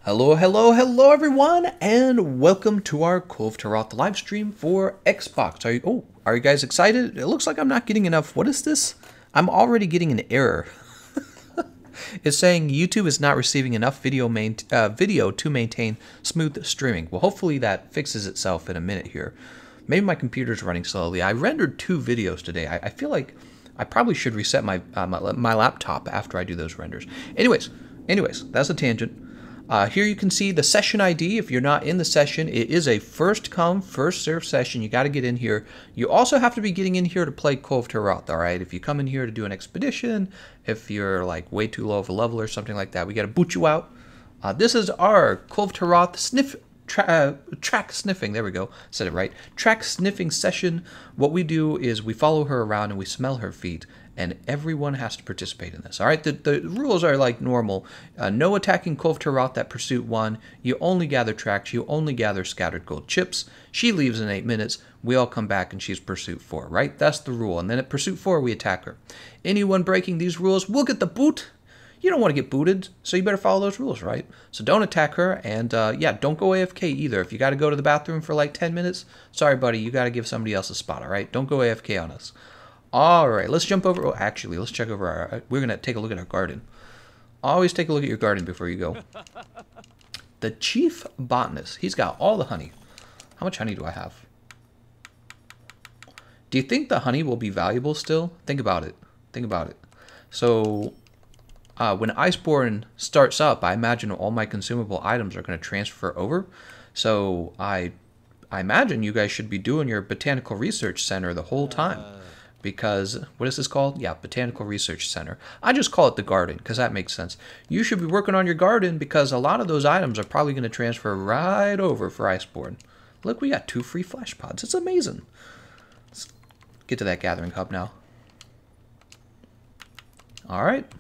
Hello, hello, hello everyone, and welcome to our Kulve Taroth live stream for Xbox. Are you guys excited? It looks like I'm not getting enough. What is this? I'm already getting an error. It's saying YouTube is not receiving enough video to maintain smooth streaming. Well, hopefully that fixes itself in a minute here. Maybe my computer's running slowly. I rendered 2 videos today. I feel like I probably should reset my laptop after I do those renders. Anyways, that's a tangent. Here you can see the session ID. If you're not in the session, it is a first come, first serve session. You got to get in here. You also have to be getting in here to play Kulve Taroth, all right? If you come in here to do an expedition, if you're like way too low of a level or something like that, we got to boot you out. This is our Kulve Taroth track sniffing. There we go. Said it right. Track sniffing session. What we do is we follow her around and we smell her feet. And everyone has to participate in this. All right, the rules are like normal. No attacking Kulve Taroth at Pursuit 1. You only gather tracks. You only gather scattered gold chips. She leaves in 8 minutes. We all come back and she's Pursuit 4, right? That's the rule. And then at Pursuit 4, we attack her. Anyone breaking these rules will get the boot. You don't want to get booted, so you better follow those rules, right? So don't attack her, and yeah, don't go AFK either. If you got to go to the bathroom for like 10 minutes, sorry, buddy, you got to give somebody else a spot, all right? Don't go AFK on us. All right, let's jump over. Oh, actually, let's check over our. We're gonna take a look at our garden. Always take a look at your garden before you go. The chief botanist. He's got all the honey. How much honey do I have? Do you think the honey will be valuable still? Think about it. Think about it. So, when Iceborne starts up, I imagine all my consumable items are going to transfer over. So I imagine you guys should be doing your botanical research center the whole time. Because, what is this called? Yeah, Botanical Research Center. I just call it the garden, because that makes sense. You should be working on your garden, because a lot of those items are probably going to transfer right over for Iceborne. Look, we got 2 free flash pods. It's amazing. Let's get to that gathering hub now. Alright.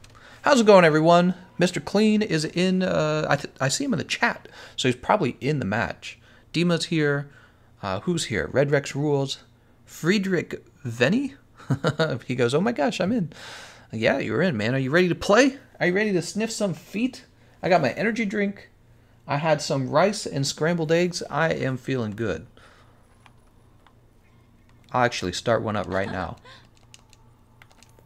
How's it going, everyone? Mr. Clean is in, I see him in the chat, so he's probably in the match. Dima's here. Who's here? Red Rex Rules. Friedrich Venny? He goes, oh my gosh, I'm in. Yeah, you're in, man. Are you ready to play? Are you ready to sniff some feet? I got my energy drink. I had some rice and scrambled eggs. I am feeling good. I'll actually start one up right now.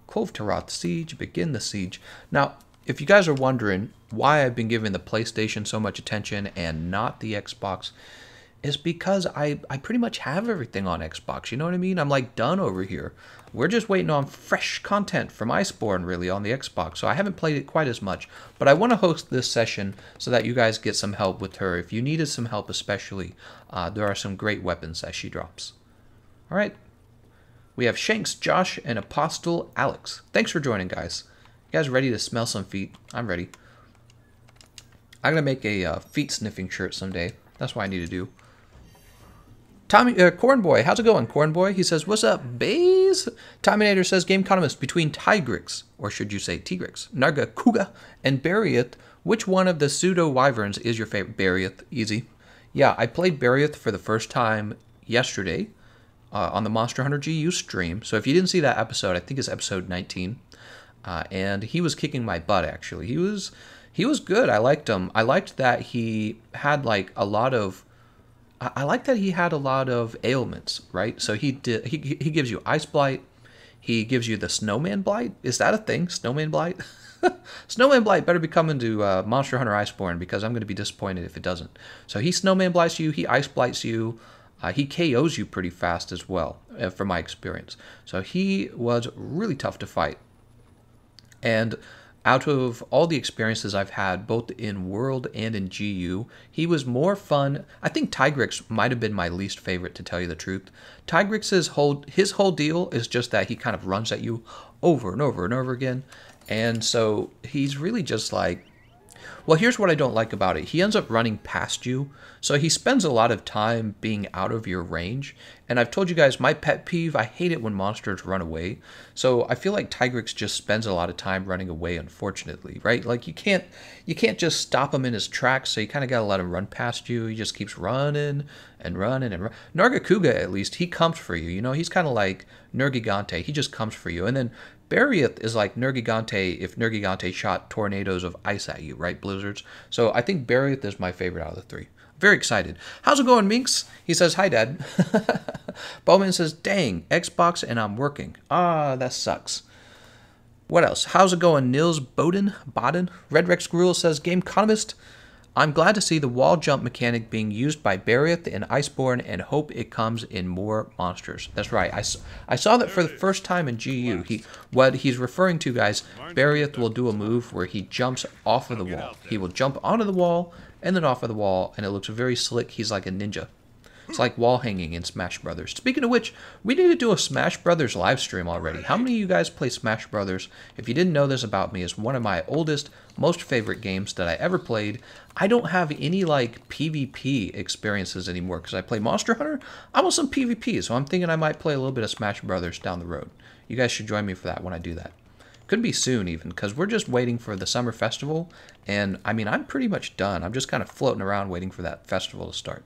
Kulve Taroth Siege, begin the siege. Now, if you guys are wondering why I've been giving the PlayStation so much attention and not the Xbox, is because I pretty much have everything on Xbox. You know what I mean? I'm like done over here. We're just waiting on fresh content from Iceborne, really, on the Xbox. So I haven't played it quite as much. But I want to host this session so that you guys get some help with her. If you needed some help especially, there are some great weapons that she drops. All right. We have Shanks, Josh, and Apostle Alex. Thanks for joining, guys. You guys ready to smell some feet? I'm ready. I'm going to make a feet sniffing shirt someday. That's what I need to do. Tommy, Cornboy, how's it going, Cornboy? He says, what's up, bays? Tominator says, Gameconomist, between Tigrix, or should you say Tigrix, Narga, Kuga, and Bariath, which one of the pseudo-wyverns is your favorite? Bariath, easy. Yeah, I played Bariath for the first time yesterday on the Monster Hunter GU stream. So if you didn't see that episode, I think it's episode 19. And he was kicking my butt, actually. He was good. I liked him. I liked that he had like a lot of... I like that he had a lot of ailments, right? So he gives you Ice Blight. He gives you the Snowman Blight. Is that a thing? Snowman Blight? Snowman Blight better be coming to Monster Hunter Iceborne, because I'm going to be disappointed if it doesn't. So he Snowman Blights you. He Ice Blights you. He KOs you pretty fast as well, from my experience. So he was really tough to fight. And out of all the experiences I've had, both in World and in GU, he was more fun. I think Tigrix might have been my least favorite, to tell you the truth. Tigrix's whole deal is just that he kind of runs at you over and over and over again. And so he's really just like... Well, here's what I don't like about it. He ends up running past you, so he spends a lot of time being out of your range, And I've told you guys my pet peeve, I hate it when monsters run away. So I feel like Tigrex just spends a lot of time running away, unfortunately, right? Like you can't just stop him in his tracks, so you kind of got to let him run past you. He just keeps running and running and running. Nargacuga, at least, he comes for you. You know, he's kind of like Nergigante. He just comes for you. And then Barioth is like Nergigante if Nergigante shot tornadoes of ice at you, right, blizzards? So I think Barioth is my favorite out of the three. Very excited. How's it going, Minx? He says, hi, Dad. Bowman says, dang, Xbox and I'm working. Ah, that sucks. What else? How's it going, Nils Boden? Red Rex Gruel says, Gameconomist. I'm glad to see the wall jump mechanic being used by Barioth and Iceborne and hope it comes in more monsters. That's right. I saw that for the first time in GU. What he's referring to, guys, Barioth will do a move where he jumps off of the wall. He will jump onto the wall and then off of the wall, and it looks very slick. He's like a ninja. It's like wall hanging in Smash Brothers. Speaking of which, we need to do a Smash Brothers live stream already. How many of you guys play Smash Brothers? If you didn't know this about me, it's one of my oldest, most favorite games that I ever played. I don't have any like PvP experiences anymore because I play Monster Hunter. I want some PvP, so I'm thinking I might play a little bit of Smash Brothers down the road. You guys should join me for that when I do that. Could be soon even, because we're just waiting for the summer festival, and I mean, I'm pretty much done. I'm just kind of floating around waiting for that festival to start.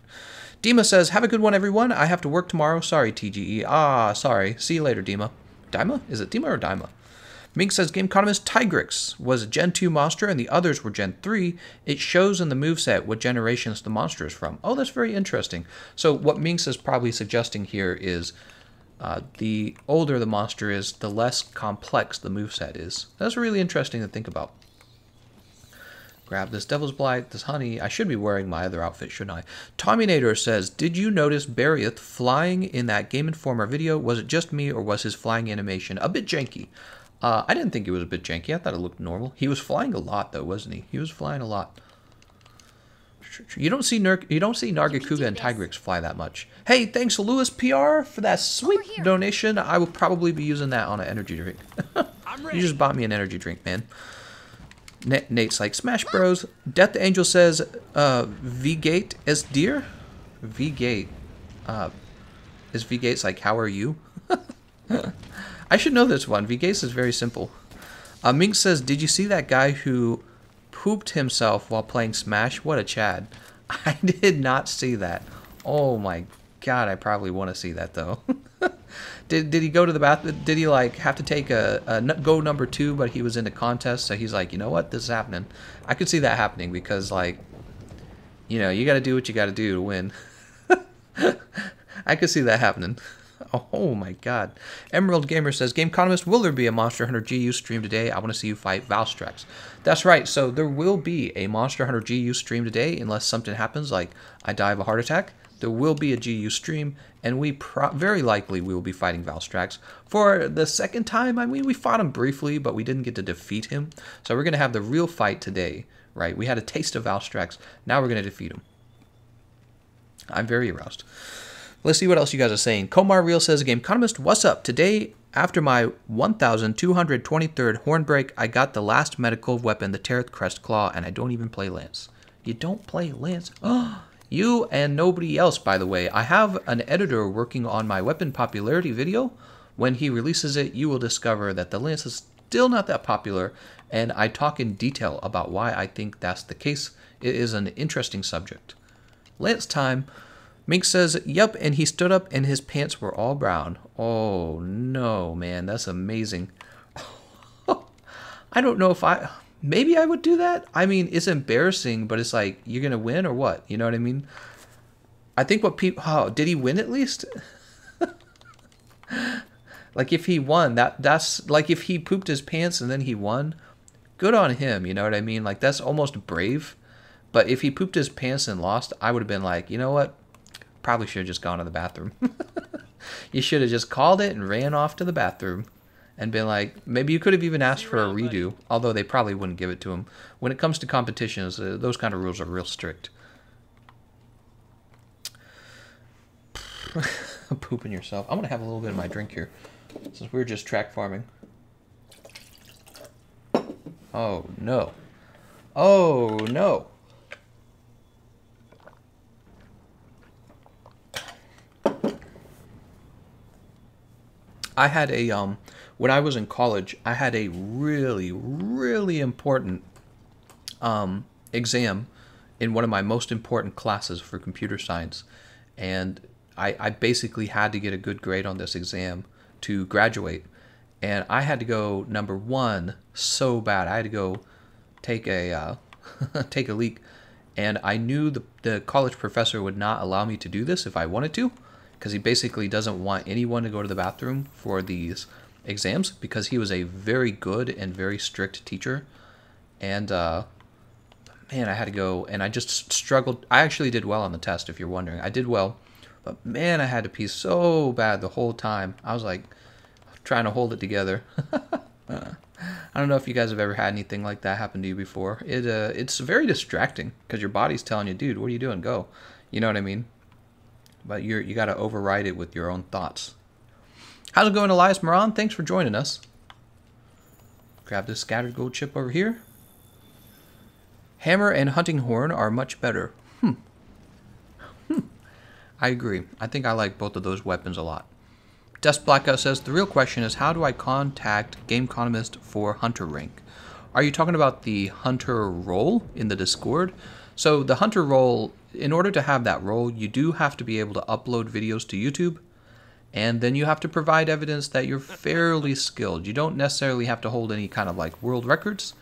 Dima says, have a good one, everyone. I have to work tomorrow. Sorry, TGE. Ah, sorry. See you later, Dima. Dima? Is it Dima or Dima? Mink says, Gameconomist Tigrex was a Gen 2 monster and the others were Gen 3. It shows in the moveset what generations the monster is from. Oh, that's very interesting. So what Minx is probably suggesting here is the older the monster is, the less complex the moveset is. That's really interesting to think about. Grab this Devil's Blight, this honey. I should be wearing my other outfit, shouldn't I? Tommynator says, did you notice Barioth flying in that Game Informer video? Was it just me or was his flying animation a bit janky? I didn't think it was a bit janky. I thought it looked normal. He was flying a lot, though, wasn't he? He was flying a lot. You don't see Nargacuga and Tigrex fly that much. Hey, thanks Lewis PR for that sweet donation. I will probably be using that on an energy drink. You just bought me an energy drink, man. Nate's like, Smash Bros. Death Angel says, V-Gate is dear? V-Gate. Is V-Gate's like, how are you? I should know this one. V-Gates is very simple. Mink says, did you see that guy who pooped himself while playing Smash? What a Chad. I did not see that. Oh my god, I probably want to see that though. Did he go to the bathroom? Did he like have to take a go number 2, but he was in a contest, so he's like, you know what, this is happening. I could see that happening because, like, you know, you got to do what you got to do to win. I could see that happening. Oh my god. Emerald Gamer says, Gameconomist, will there be a Monster Hunter GU stream today? I want to see you fight Valstrax. That's right, so there will be a Monster Hunter GU stream today, unless something happens, like I die of a heart attack. There will be a GU stream, and very likely we will be fighting Valstrax for the second time. I mean, we fought him briefly, but we didn't get to defeat him. So we're going to have the real fight today, right? We had a taste of Valstrax. Now we're going to defeat him. I'm very aroused. Let's see what else you guys are saying. Komar Real says, Gameconomist, what's up? Today, after my 1,223rd horn break, I got the last medical weapon, the Taroth Crest Claw, and I don't even play Lance. You don't play Lance? Oh, you and nobody else, by the way. I have an editor working on my weapon popularity video. When he releases it, you will discover that the Lance is still not that popular, and I talk in detail about why I think that's the case. It is an interesting subject. Lance time. Mink says, yep, and he stood up and his pants were all brown. Oh, no, man, that's amazing. I don't know if maybe I would do that. I mean, it's embarrassing, but it's like, you're going to win or what? You know what I mean? I think what people, did he win at least? Like, if he won, that's, like, if he pooped his pants and then he won, good on him, you know what I mean? Like, that's almost brave. But if he pooped his pants and lost, I would have been like, you know what? Probably should have just gone to the bathroom. You should have just called it and ran off to the bathroom and been like, maybe you could have even asked for a redo, although they probably wouldn't give it to him. When it comes to competitions, those kind of rules are real strict. Pooping yourself. I'm going to have a little bit of my drink here, since we're just track farming. Oh, no. Oh, no. I had a when I was in college, I had a really, really important exam in one of my most important classes for computer science, and I basically had to get a good grade on this exam to graduate, and I had to go number one so bad. I had to go take a take a leak, and I knew the college professor would not allow me to do this if I wanted to, because he basically doesn't want anyone to go to the bathroom for these exams, because he was a very good and very strict teacher. And man, I had to go, and I just struggled. I actually did well on the test, if you're wondering. I did well, but man, I had to pee so bad the whole time. I was like trying to hold it together. I don't know if you guys have ever had anything like that happen to you before. It's very distracting because your body's telling you, dude, what are you doing? Go. You know what I mean? But you got to override it with your own thoughts. How's it going, Elias Moran? Thanks for joining us. Grab this scattered gold chip over here. Hammer and hunting horn are much better. I agree. I think I like both of those weapons a lot. Desk Blackout says, the real question is, how do I contact Gameconomist for Hunter rank? Are you talking about the Hunter role in the Discord? So the Hunter role, in order to have that role, you do have to be able to upload videos to YouTube, and then you have to provide evidence that you're fairly skilled. You don't necessarily have to hold any kind of like world records,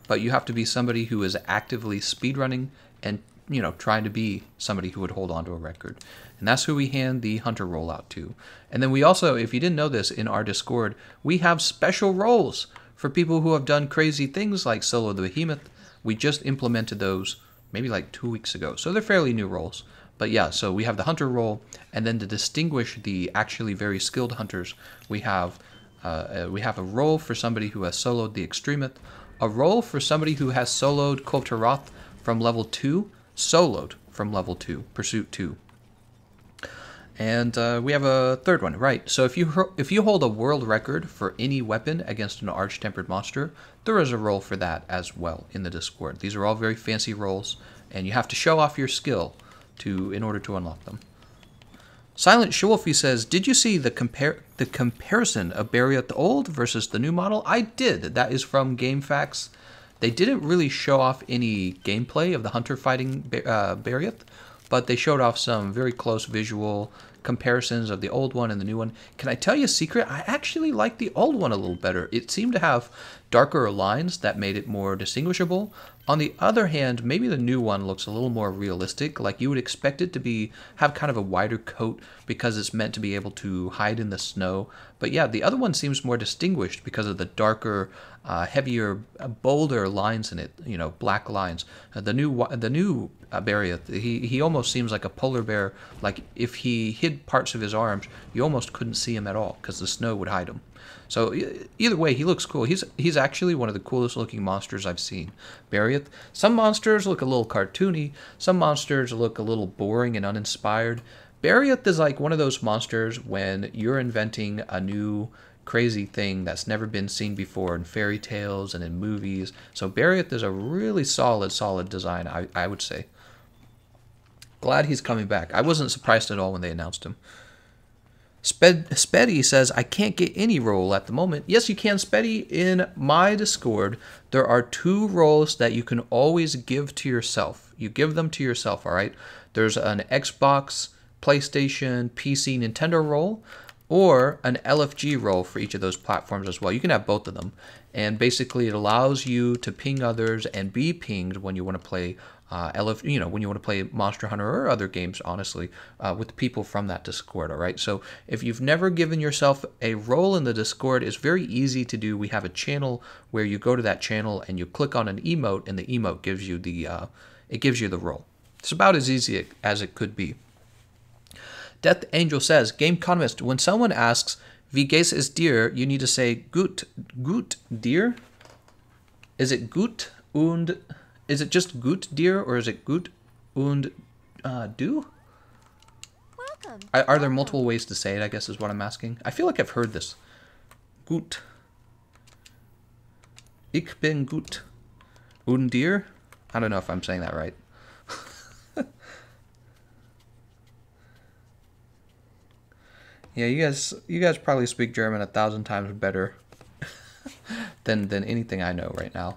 but you have to be somebody who is actively speedrunning and, you know, trying to be somebody who would hold on to a record. And that's who we hand the Hunter role out to. And then we also, if you didn't know this, in our Discord, we have special roles for people who have done crazy things like Solo the Behemoth. We just implemented those maybe like 2 weeks ago. So they're fairly new roles. But yeah, so we have the Hunter role, and then to distinguish the actually very skilled hunters, we have a role for somebody who has soloed the Extremith, a role for somebody who has soloed Kulve Taroth from level 2, soloed from level 2, Pursuit 2. And we have a third one, right? So if you hold a world record for any weapon against an Arch-Tempered monster, there is a role for that as well in the Discord. These are all very fancy roles, and you have to show off your skill in order to unlock them. Silent Shwolfie says, did you see the comparison of Barioth the old versus the new model? I did. That is from GameFAQs. They didn't really show off any gameplay of the Hunter fighting Barioth, but they showed off some very close visual comparisons of the old one and the new one. Can I tell you a secret? I actually like the old one a little better. It seemed to have darker lines that made it more distinguishable. On the other hand, maybe the new one looks a little more realistic, like you would expect it to have kind of a wider coat because it's meant to be able to hide in the snow. But yeah, the other one seems more distinguished because of the darker, heavier, bolder lines in it, you know, black lines. The new Barioth, he almost seems like a polar bear. Like if he hid parts of his arms, you almost couldn't see him at all because the snow would hide him. So either way, he looks cool. He's actually one of the coolest looking monsters I've seen. Barioth. Some monsters look a little cartoony. Some monsters look a little boring and uninspired. Barioth is like one of those monsters when you're inventing a new crazy thing that's never been seen before in fairy tales and in movies. So Barioth is a really solid design, I would say. Glad he's coming back. I wasn't surprised at all when they announced him. Speddy says, I can't get any role at the moment. Yes, you can, Speddy. In my Discord, there are 2 roles that you can always give to yourself. You give them to yourself, all right? There's an Xbox, PlayStation, PC, Nintendo role, or an LFG role for each of those platforms as well. You can have both of them. And basically, it allows you to ping others and be pinged when you want to play when you want to play Monster Hunter or other games, honestly, with people from that Discord, all right? So if you've never given yourself a role in the Discord, it's very easy to do. We have a channel where you go to that channel and you click on an emote, and the emote gives you the role. It's about as easy as it could be. Death Angel says, Gameconomist, when someone asks, wie geht's es dir, you need to say, gut dir? Is it gut und... Is it just gut dir, or is it gut und du? Welcome. Are there multiple ways to say it, I guess is what I'm asking. I feel like I've heard this. Gut. Ich bin gut. Und dir? I don't know if I'm saying that right. Yeah, you guys probably speak German 1,000 times better than anything I know right now.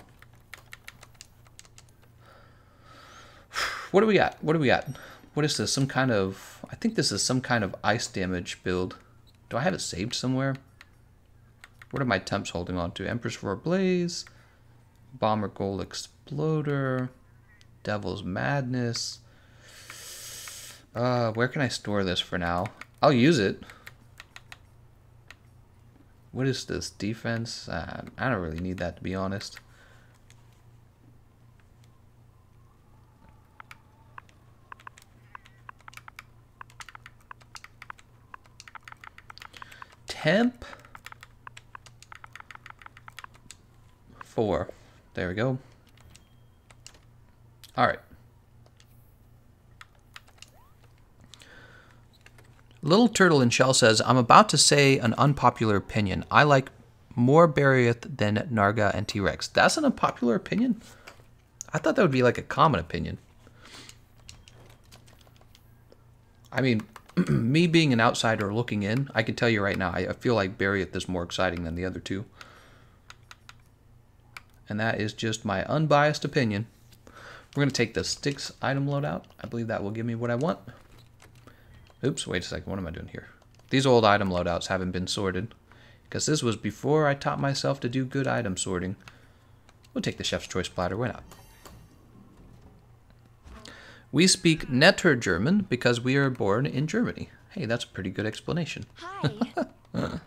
What do we got? What do we got? What is this? Some kind of... I think this is some kind of ice damage build. Do I have it saved somewhere? What are my temps holding on to? Empress Roar Blaze, Bomber Gold Exploder, Devil's Madness. Where can I store this for now? I'll use it. What is this? Defense? I don't really need that, to be honest. Temp 4. There we go. All right. Little Turtle in Shell says, I'm about to say an unpopular opinion. I like more Barioth than Narga and T-Rex. That's an unpopular opinion? I thought that would be like a common opinion. I mean, me being an outsider looking in, I can tell you right now, I feel like Barioth is more exciting than the other two. And that is just my unbiased opinion. We're going to take the Sticks item loadout. I believe that will give me what I want. Oops, wait a second. What am I doing here? These old item loadouts haven't been sorted, because this was before I taught myself to do good item sorting. We'll take the Chef's Choice platter. Why not? We speak netter German because we are born in Germany. Hey, that's a pretty good explanation. Hi.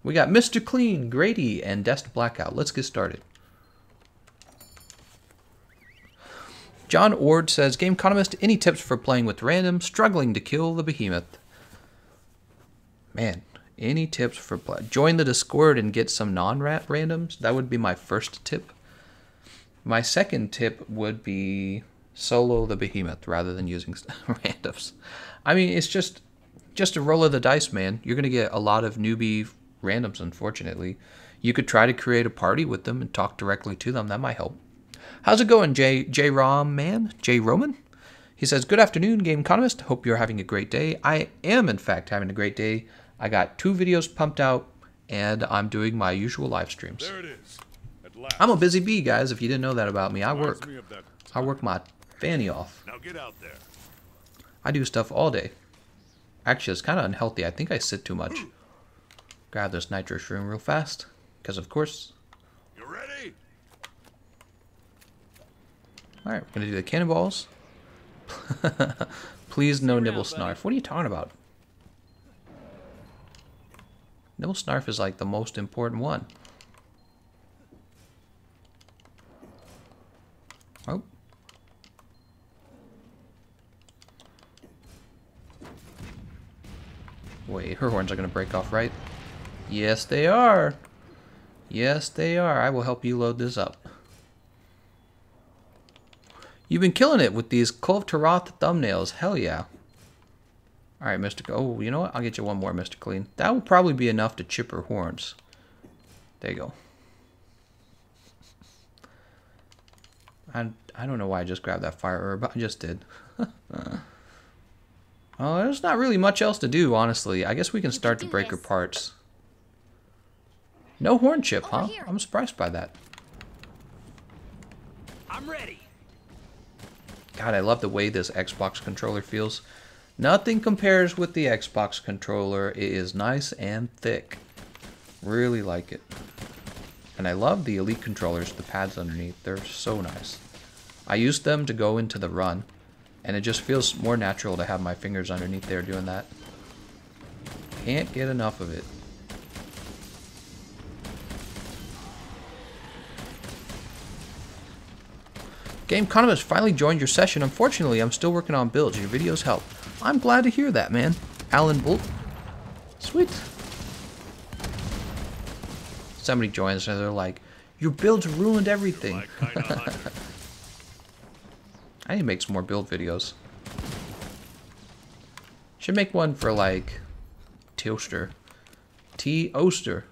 We got Mr. Clean, Grady, and Dest Blackout. Let's get started. John Ord says, Gameconomist, any tips for playing with random, struggling to kill the behemoth? Man, any tips for play? Join the Discord and get some non-randoms. That would be my first tip. My second tip would be solo the behemoth rather than using randoms. I mean, it's just a roll of the dice, man. You're going to get a lot of newbie randoms, unfortunately. You could try to create a party with them and talk directly to them. That might help. How's it going, J Rom man? J Roman? He says, good afternoon, Gameconomist. Hope you're having a great day. I am, in fact, having a great day. I got 2 videos pumped out, and I'm doing my usual live streams. There it is. At last. I'm a busy bee, guys. If you didn't know that about me, I work my fanny off. Now get out there. I do stuff all day. Actually, it's kind of unhealthy. I think I sit too much. Grab this nitro shroom real fast, because of course. You ready? All right, we're gonna do the cannonballs. Please, no nibble snarf. What are you talking about? Nibble snarf is like the most important one. Oh. Wait, her horns are gonna break off, right? Yes, they are. Yes, they are. I will help you load this up. You've been killing it with these Kulve Taroth thumbnails. Hell yeah. Alright, Mr. Oh, you know what? I'll get you one more, Mr. Clean. That will probably be enough to chip her horns. There you go. I don't know why I just grabbed that fire herb, but I just did. Oh, there's not really much else to do, honestly. I guess we can start to break her parts. No horn chip, huh? I'm surprised by that. I'm ready. God, I love the way this Xbox controller feels. Nothing compares with the Xbox controller. It is nice and thick. Really like it. And I love the Elite controllers, the pads underneath. They're so nice. I used them to go into the run, and it just feels more natural to have my fingers underneath there doing that. Can't get enough of it. Gameconomist finally joined your session. Unfortunately, I'm still working on builds. Your videos help. I'm glad to hear that, man. Alan Bolt. Sweet. Somebody joins and they're like, your builds ruined everything. I need to make some more build videos. Should make one for like T-Oster. T-Oster.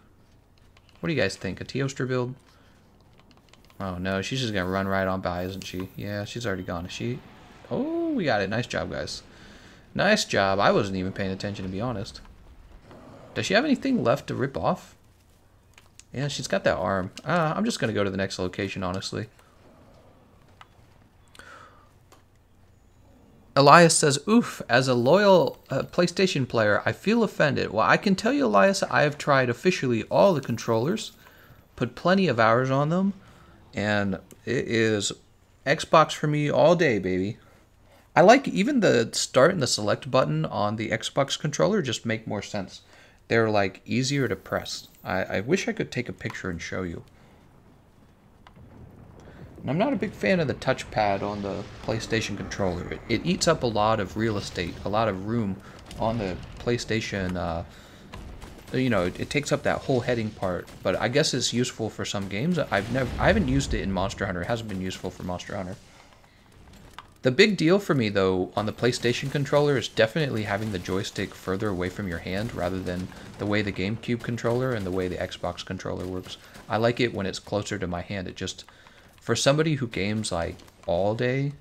What do you guys think? A T-Oster build? Oh no, she's just gonna run right on by, isn't she? Yeah, she's already gone. Is she? Oh, we got it. Nice job, guys. Nice job. I wasn't even paying attention, to be honest. Does she have anything left to rip off? Yeah, she's got that arm. I'm just going to go to the next location, honestly. Elias says, oof, as a loyal PlayStation player, I feel offended. Well, I can tell you, Elias, I have tried officially all the controllers, put plenty of hours on them, and it is Xbox for me all day, baby. I like even the start and the select button on the Xbox controller just make more sense. They're like easier to press. I wish I could take a picture and show you. And I'm not a big fan of the touchpad on the PlayStation controller. It eats up a lot of real estate, a lot of room on the PlayStation. You know, it takes up that whole heading part. But I guess it's useful for some games. I haven't used it in Monster Hunter. It hasn't been useful for Monster Hunter. The big deal for me, though, on the PlayStation controller is definitely having the joystick further away from your hand rather than the way the GameCube controller and the way the Xbox controller works. I like it when it's closer to my hand. It just, for somebody who games like all day,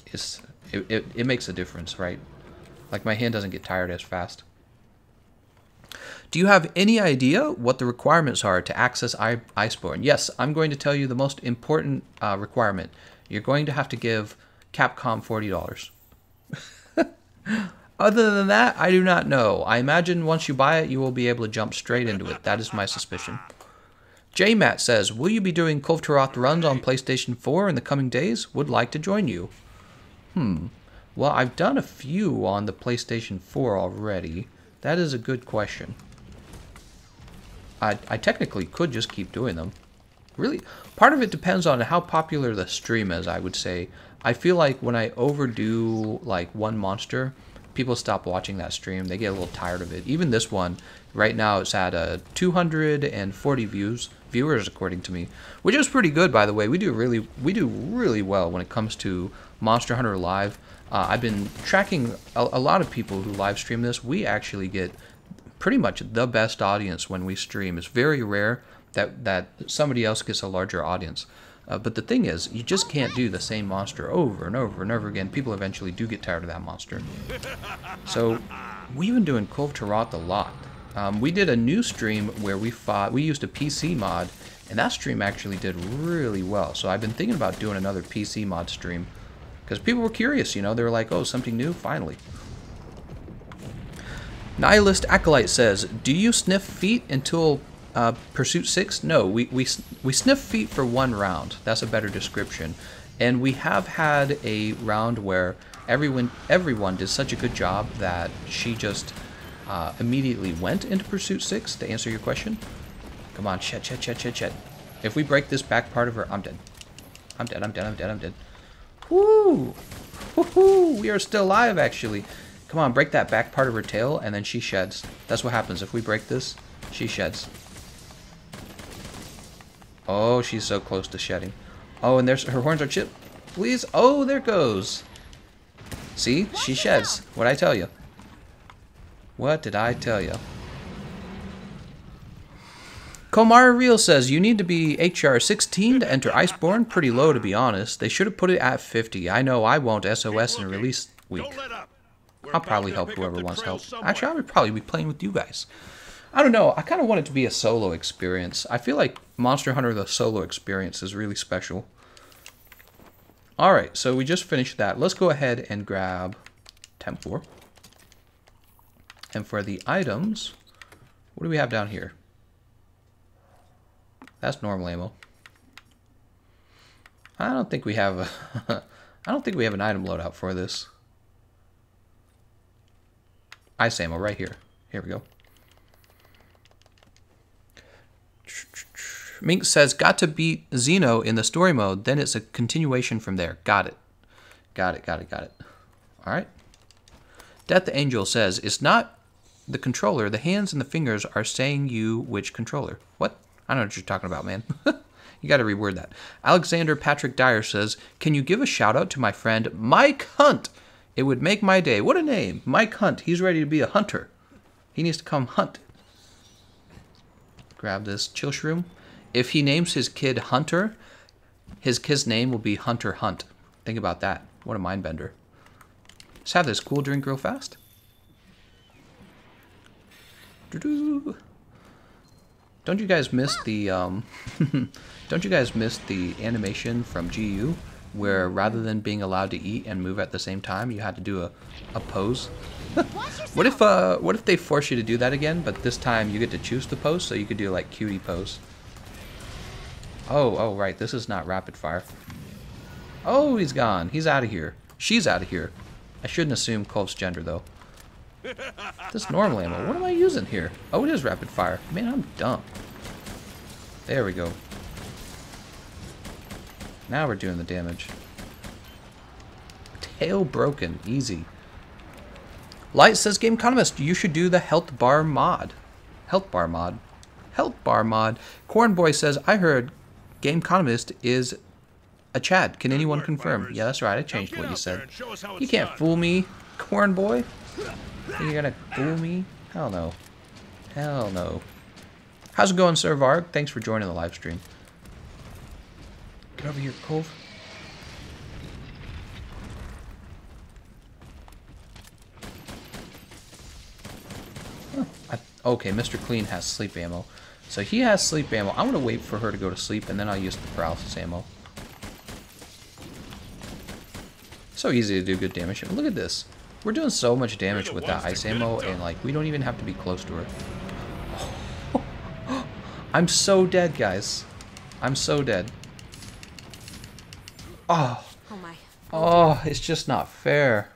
it makes a difference, right? Like my hand doesn't get tired as fast. Do you have any idea what the requirements are to access Iceborne? Yes, I'm going to tell you the most important requirement. You're going to have to give Capcom $40. Other than that, I do not know. I imagine once you buy it, you will be able to jump straight into it. That is my suspicion. JMatt says, will you be doing Kulve Taroth runs on PlayStation 4 in the coming days? Would like to join you. Well, I've done a few on the PlayStation 4 already. That is a good question. I technically could just keep doing them. Really, part of it depends on how popular the stream is, I would say. I feel like when I overdo like one monster, people stop watching that stream. They get a little tired of it. Even this one, right now it's at 240 viewers according to me, which is pretty good, by the way. We do really well when it comes to Monster Hunter Live. I've been tracking a lot of people who live stream this. We actually get pretty much the best audience when we stream. It's very rare that somebody else gets a larger audience. But the thing is, you just can't do the same monster over and over and over again. People eventually do get tired of that monster. So we've been doing Kulve Taroth a lot. We did a new stream where we used a PC mod, and that stream actually did really well. So I've been thinking about doing another PC mod stream because people were curious, you know. They were like, oh, something new, finally. Nihilist Acolyte says, do you sniff feet until Pursuit 6? No, we sniff feet for one round. That's a better description. And we have had a round where everyone did such a good job that she just immediately went into Pursuit 6, to answer your question. Come on, Chet. If we break this back part of her, I'm dead. I'm dead. Woo! Woohoo! We are still alive, actually. Come on, break that back part of her tail, and then she sheds. That's what happens. If we break this, she sheds. Oh, she's so close to shedding. Oh, and there's her horns are chipped. Please. Oh, there goes. See? She sheds. What'd I tell you? What did I tell you? Komara Real says, you need to be HR 16 to enter Iceborne. Pretty low, to be honest. They should have put it at 50. I know I won't SOS in release week. I'll probably help whoever wants help. Actually, I would probably be playing with you guys. I don't know. I kind of want it to be a solo experience. I feel like Monster Hunter, the solo experience, is really special. Alright, so we just finished that. Let's go ahead and grab Temp 4. And for the items, what do we have down here? That's normal ammo. I don't think we have a I don't think we have an item loadout for this. Ice ammo right here. Here we go. Mink says, got to beat Xeno in the story mode, then it's a continuation from there. Got it. Got it. Alright. Death Angel says, it's not the controller, the hands and the fingers are saying you which controller. What? I don't know what you're talking about, man. You gotta reword that. Alexander Patrick Dyer says, can you give a shout out to my friend Mike Hunt? It would make my day. What a name. Mike Hunt. He's ready to be a hunter. He needs to come hunt. Grab this chill shroom. If he names his kid Hunter, his kid's name will be Hunter Hunt. Think about that. What a mind bender. Let's have this cool drink real fast. Doo-doo. Don't you guys miss the don't you guys miss the animation from GU where rather than being allowed to eat and move at the same time, you had to do a pose? What if they force you to do that again, but this time you get to choose the pose, so you could do like cutie pose? Oh right, this is not rapid fire. Oh, he's gone. He's out of here. She's out of here. I shouldn't assume Kulve's gender though. This normal ammo. What am I using here? Oh, it is rapid fire. Man, I'm dumb. There we go. Now we're doing the damage. Tail broken. Easy. Light says, Gameconomist, you should do the health bar mod. Health bar mod. Health bar mod. Cornboy says, I heard Gameconomist is a Chad. Can anyone confirm? Yeah, that's right. I changed what you said. You can't fool me, Cornboy. You're gonna fool me? Hell no. Hell no. How's it going, Sir Varg? Thanks for joining the live stream. Get over here, Kulve. Okay, Mr. Clean has sleep ammo. So he has sleep ammo. I'm gonna wait for her to go to sleep and then I'll use the paralysis ammo. So easy to do good damage. Look at this. We're doing so much damage with that ice ammo, and like we don't even have to be close to her. I'm so dead, guys. I'm so dead. Oh. Oh my. Oh, it's just not fair.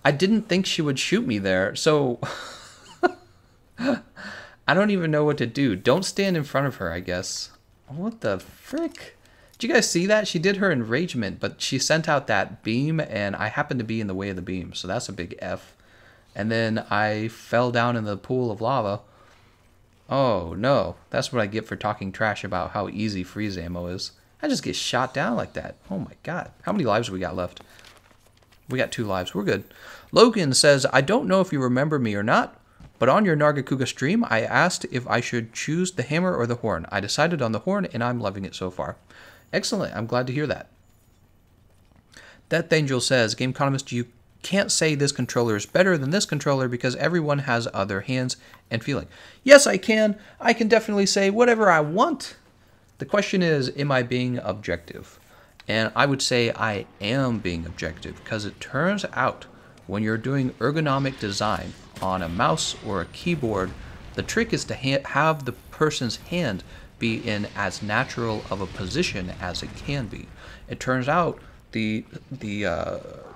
I didn't think she would shoot me there, so I don't even know what to do. Don't stand in front of her, I guess. What the frick? Did you guys see that? She did her enragement, but she sent out that beam, and I happened to be in the way of the beam, so that's a big F. And then I fell down in the pool of lava. Oh, no. That's what I get for talking trash about how easy freeze ammo is. I just get shot down like that. Oh my god. How many lives have we got left? We got 2 lives. We're good. Logan says, I don't know if you remember me or not, but on your Nargacuga stream, I asked if I should choose the hammer or the horn. I decided on the horn, and I'm loving it so far. Excellent. I'm glad to hear that. Death Angel says, Gameconomist, you can't say this controller is better than this controller because everyone has other hands and feeling. Yes, I can. I can definitely say whatever I want. The question is, am I being objective? And I would say I am being objective because it turns out when you're doing ergonomic design on a mouse or a keyboard, the trick is to have the person's hand be in as natural of a position as it can be. It turns out the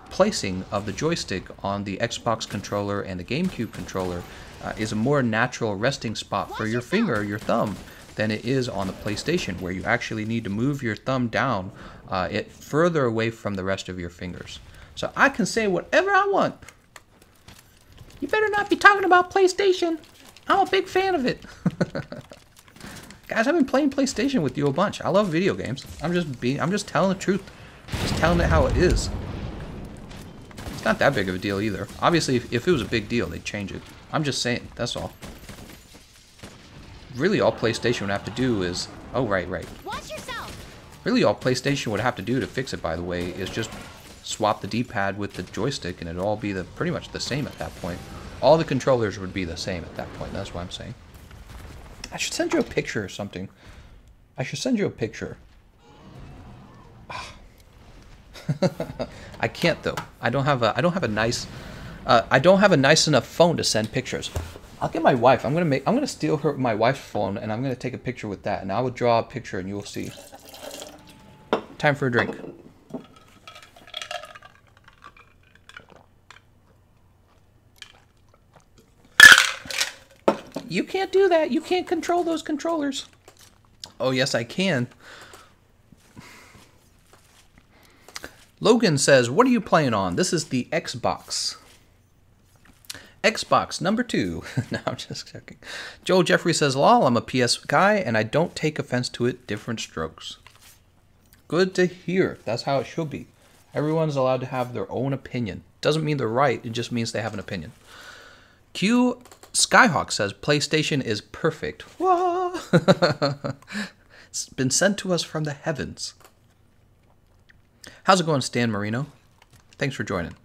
placing of the joystick on the Xbox controller and the GameCube controller is a more natural resting spot for your finger or your thumb than it is on the PlayStation, where you actually need to move your thumb down it further away from the rest of your fingers. So I can say whatever I want. You better not be talking about PlayStation. I'm a big fan of it. Guys, I've been playing PlayStation with you a bunch. I love video games. I'm just telling the truth. Just telling it how it is. It's not that big of a deal either. Obviously, if it was a big deal, they'd change it. I'm just saying, that's all. Really, all PlayStation would have to do is... Oh, right. Watch yourself. Really, all PlayStation would have to do to fix it, by the way, is just swap the D-pad with the joystick, and it'd all be pretty much the same at that point. All the controllers would be the same at that point. That's what I'm saying. I should send you a picture or something. I should send you a picture. I can't though. I don't have a nice enough phone to send pictures. I'll get my wife. I'm gonna steal my wife's phone and I'm gonna take a picture with that, and I will draw a picture and you'll see. Time for a drink. You can't do that. You can't control those controllers. Oh, yes, I can. Logan says, what are you playing on? This is the Xbox. Xbox number 2. No, I'm just checking. Joel Jeffrey says, lol, I'm a PS guy, and I don't take offense to it. Different strokes. Good to hear. That's how it should be. Everyone's allowed to have their own opinion. Doesn't mean they're right. It just means they have an opinion. Q Skyhawk says, PlayStation is perfect. Whoa! It's been sent to us from the heavens. How's it going, Stan Marino? Thanks for joining.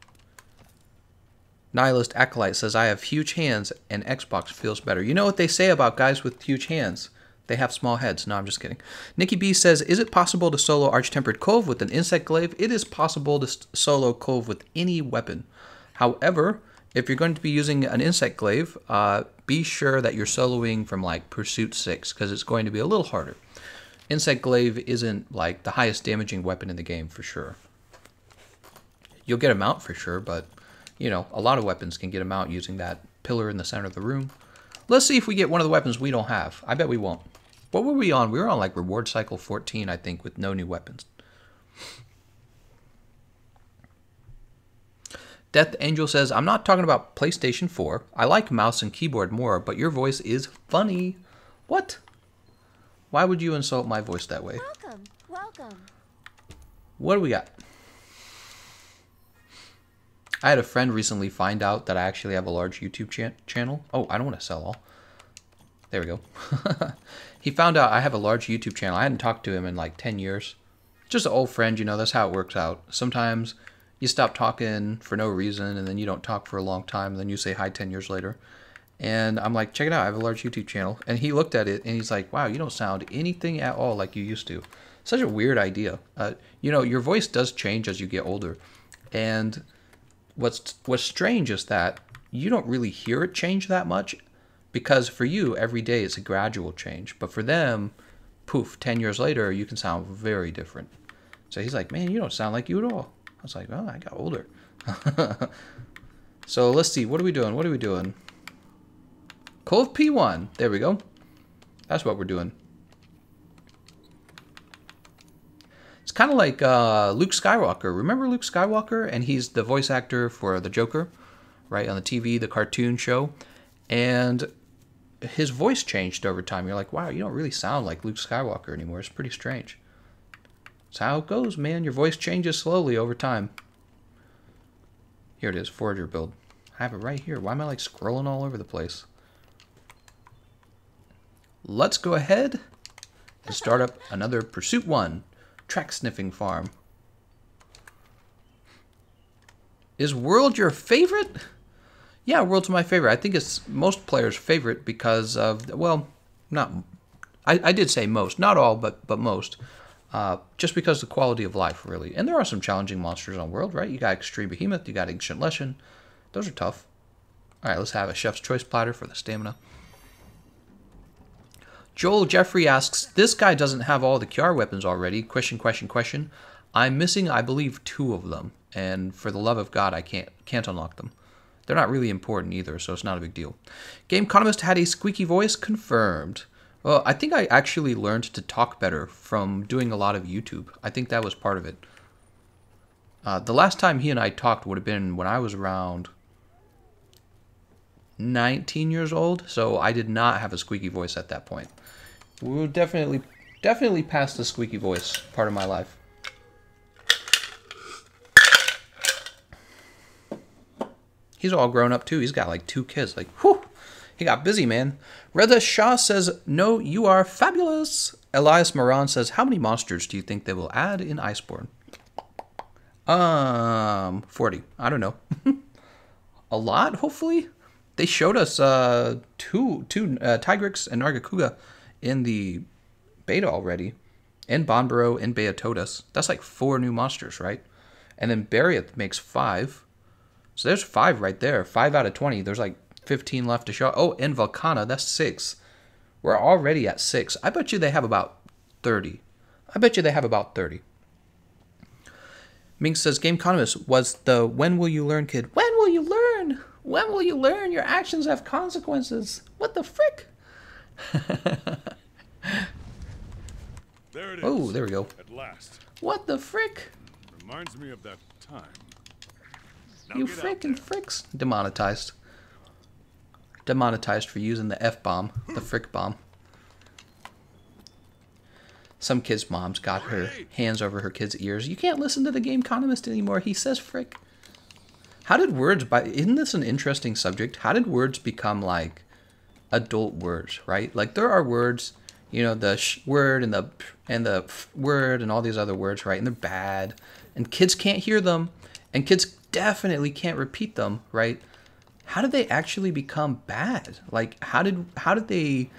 Nihilist Acolyte says, I have huge hands and Xbox feels better. You know what they say about guys with huge hands? They have small heads. No, I'm just kidding. Nikki B says, is it possible to solo Arch-Tempered Cove with an Insect Glaive? It is possible to solo Cove with any weapon. However, if you're going to be using an Insect Glaive, be sure that you're soloing from like Pursuit 6, because it's going to be a little harder. Insect Glaive isn't like the highest damaging weapon in the game for sure. You'll get him out for sure, but you know, a lot of weapons can get him out using that pillar in the center of the room. Let's see if we get one of the weapons we don't have. I bet we won't. What were we on? We were on like reward cycle 14, I think, with no new weapons. Death Angel says, I'm not talking about PlayStation 4. I like mouse and keyboard more, but your voice is funny. What? Why would you insult my voice that way? Welcome, welcome. What do we got? I had a friend recently find out that I actually have a large YouTube channel. Oh, I don't want to sell all. There we go. He found out I have a large YouTube channel. I hadn't talked to him in like 10 years. Just an old friend, you know, that's how it works out. Sometimes you stop talking for no reason, and then you don't talk for a long time, and then you say hi 10 years later. And I'm like, check it out, I have a large YouTube channel. And he looked at it, and he's like, wow, you don't sound anything at all like you used to. Such a weird idea. You know, your voice does change as you get older. And what's strange is that you don't really hear it change that much, because for you, every day is a gradual change. But for them, poof, 10 years later, you can sound very different. So he's like, man, you don't sound like you at all. I was like, oh, I got older. So let's see, what are we doing? What are we doing? Cove P1. There we go. That's what we're doing. It's kind of like Luke Skywalker. Remember Luke Skywalker? And he's the voice actor for the Joker, right, on the TV, the cartoon show. And his voice changed over time. You're like, wow, you don't really sound like Luke Skywalker anymore. It's pretty strange. That's how it goes, man. Your voice changes slowly over time. Here it is, Forager build. I have it right here. Why am I like scrolling all over the place? Let's go ahead and start up another Pursuit 1 track sniffing farm. Is World your favorite? Yeah, World's my favorite. I think it's most players' favorite because of, well, not, I did say most, not all, but most. Just because of the quality of life, really. And there are some challenging monsters on World, right? You got Extreme Behemoth, you got Ancient Leshen. Those are tough. All right, let's have a Chef's Choice platter for the stamina. Joel Jeffrey asks, this guy doesn't have all the QR weapons already. Question. I'm missing, I believe, 2 of them. And for the love of God, I can't unlock them. They're not really important either, so it's not a big deal. Gameconomist had a squeaky voice confirmed. Well, I think I actually learned to talk better from doing a lot of YouTube. I think that was part of it. The last time he and I talked would have been when I was around 19 years old, so I did not have a squeaky voice at that point. We were definitely past the squeaky voice part of my life. He's all grown up too. He's got like 2 kids. Like, whew, he got busy, man. Reza Shah says, no, you are fabulous. Elias Moran says, how many monsters do you think they will add in Iceborne? 40. I don't know. A lot, hopefully. They showed us two Tigrex and Nargacuga in the beta already. And Bonbaro and Beatodas. That's like 4 new monsters, right? And then Bariath makes 5. So there's 5 right there. 5 out of 20. There's like 15 left to show. Oh, and Volcana, that's 6. We're already at 6. I bet you they have about 30. Mink says, Gameconomist was the when will you learn kid. When will you learn? When will you learn? Your actions have consequences. What the frick? There it is. Oh, there we go. At last. What the frick? Reminds me of that time. Now You get out frickin' there. fricks. Demonetized. Demonetized for using the F-bomb. The frick bomb. Some kid's mom's got her hands over her kid's ears. You can't listen to the Gameconomist anymore. He says frick. How did words, isn't this an interesting subject? How did words become like adult words, right? Like there are words, you know, the sh word and the f word and all these other words, right? And they're bad. And kids can't hear them. And kids definitely can't repeat them, right? how did they actually become bad? Like, how did they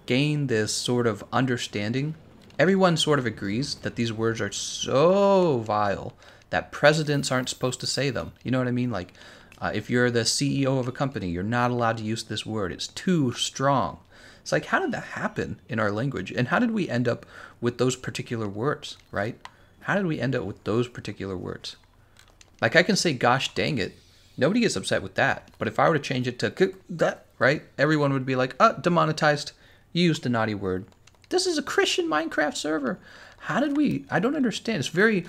gain this sort of understanding? Everyone sort of agrees that these words are so vile that presidents aren't supposed to say them. You know what I mean? Like, if you're the CEO of a company, you're not allowed to use this word. It's too strong. It's like, how did that happen in our language? And how did we end up with those particular words, right? How did we end up with those particular words? Like, I can say, gosh dang it. Nobody gets upset with that. But if I were to change it to that, right? Everyone would be like, demonetized. You used a naughty word. This is a Christian Minecraft server. How did we? I don't understand. It's very...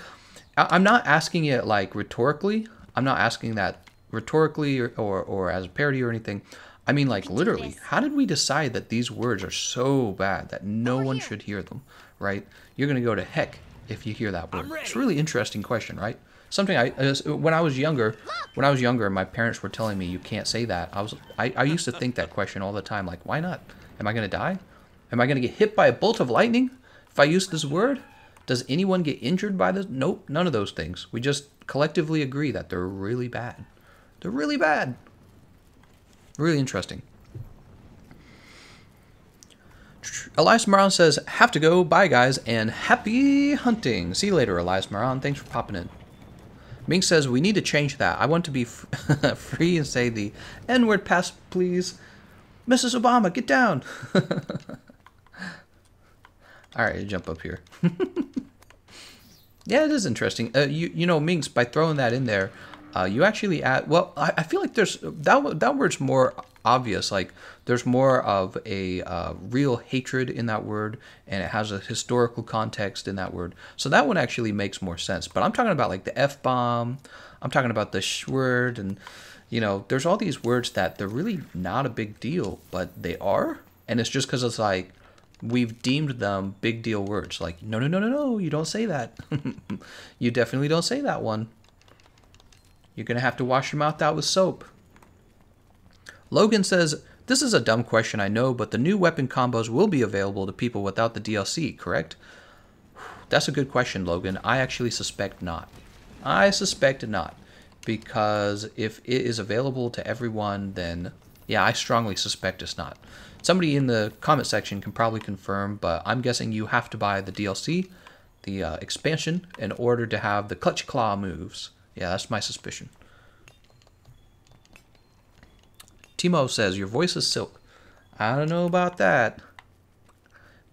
I'm not asking it, like, rhetorically. I'm not asking that rhetorically or as a parody or anything. I mean, like, literally. How did we decide that these words are so bad that no one should hear them, right? You're going to go to heck if you hear that word. It's a really interesting question, right? Something when I was younger, my parents were telling me you can't say that. I used to think that question all the time, like, why not? Am I going to die? Am I going to get hit by a bolt of lightning if I use this word? Does anyone get injured by this? Nope, none of those things. We just collectively agree that they're really bad. They're really bad. Really interesting. Elias Maron says, have to go. Bye, guys, and happy hunting. See you later, Elias Maron. Thanks for popping in. Ming says, we need to change that. I want to be free and say the N-word pass, please. Mrs. Obama, get down. All right, jump up here. Yeah, it is interesting. You know, Minx, by throwing that in there, you actually add... Well, I feel like there's... That word's more obvious. Like, there's more of a real hatred in that word, and it has a historical context in that word. So that one actually makes more sense. But I'm talking about, like, the F-bomb. I'm talking about the sh word, and, you know, there's all these words that they're really not a big deal, but they are. And it's just because it's like... We've deemed them big deal words. Like, no, no, no, no, no, you don't say that. You definitely don't say that one. You're going to have to wash your mouth out with soap. Logan says, this is a dumb question, I know, but the new weapon combos will be available to people without the DLC, correct? That's a good question, Logan. I actually suspect not. I suspect not. Because if it is available to everyone, then, yeah, I strongly suspect it's not. Somebody in the comment section can probably confirm, but I'm guessing you have to buy the DLC, the expansion, in order to have the Clutch Claw moves. Yeah, that's my suspicion. Timo says, your voice is silk. I don't know about that.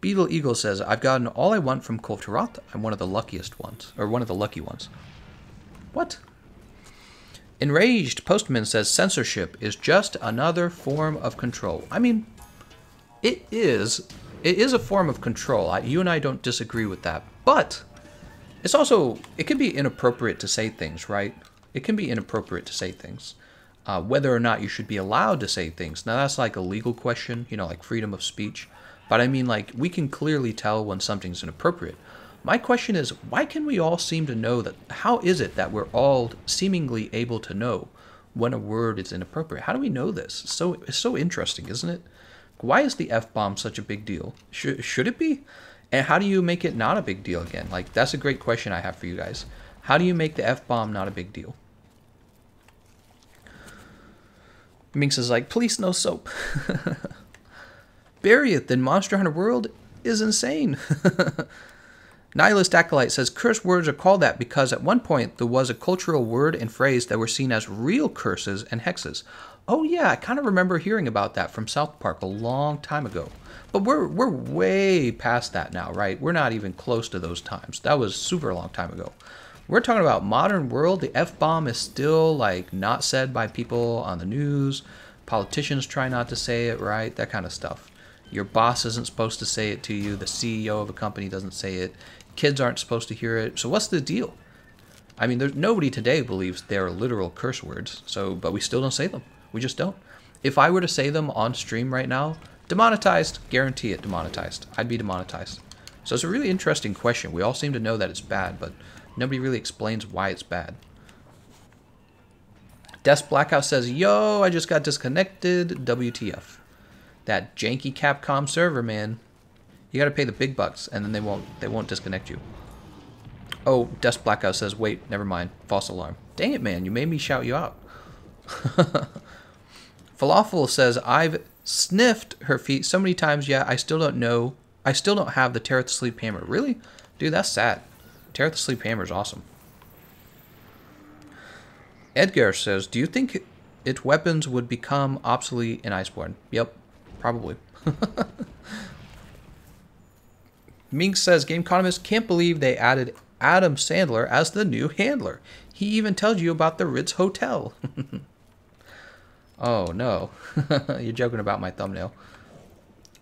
Beetle Eagle says, I've gotten all I want from Kulve Taroth. I'm one of the luckiest ones, or one of the lucky ones. What? Enraged Postman says, censorship is just another form of control. I mean... It is a form of control. You and I don't disagree with that. But it's also, it can be inappropriate to say things, right? It can be inappropriate to say things. Whether or not you should be allowed to say things. Now, that's like a legal question, you know, like freedom of speech. But I mean, like, we can clearly tell when something's inappropriate. My question is, why can we all seem to know that? How is it that we're all seemingly able to know when a word is inappropriate? How do we know this? It's so interesting, isn't it? Why is the F-bomb such a big deal? Should it be? And how do you make it not a big deal again? Like, that's a great question I have for you guys. How do you make the F-bomb not a big deal? Minx is like, please no soap. Bury it, then Monster Hunter World is insane. Nihilist Acolyte says, curse words are called that because at one point there was a cultural word and phrase that were seen as real curses and hexes. Oh yeah, I kind of remember hearing about that from South Park a long time ago. But we're way past that now, right? We're not even close to those times. That was super long time ago. We're talking about modern world. The F-bomb is still like not said by people on the news. Politicians try not to say it, right? That kind of stuff. Your boss isn't supposed to say it to you. The CEO of a company doesn't say it. Kids aren't supposed to hear it. So what's the deal? I mean, nobody today believes they're literal curse words. But we still don't say them. We just don't. If I were to say them on stream right now, demonetized, guarantee it, demonetized. I'd be demonetized. So it's a really interesting question. We all seem to know that it's bad, but nobody really explains why it's bad. Des Blackout says, yo, I just got disconnected. WTF. That janky Capcom server, man. You gotta pay the big bucks, and then they won't disconnect you. Oh, Des Blackout says, wait, never mind. False alarm. Dang it, man. You made me shout you out. Falafel says, I've sniffed her feet so many times, yet I still don't know. I still don't have the Taroth Sleep Hammer. Really? Dude, that's sad. Taroth Sleep Hammer is awesome. Edgar says, do you think its weapons would become obsolete in Iceborne? Yep, probably. Mink says, Gameconomist can't believe they added Adam Sandler as the new handler. He even tells you about the Ritz Hotel. Oh, no. You're joking about my thumbnail.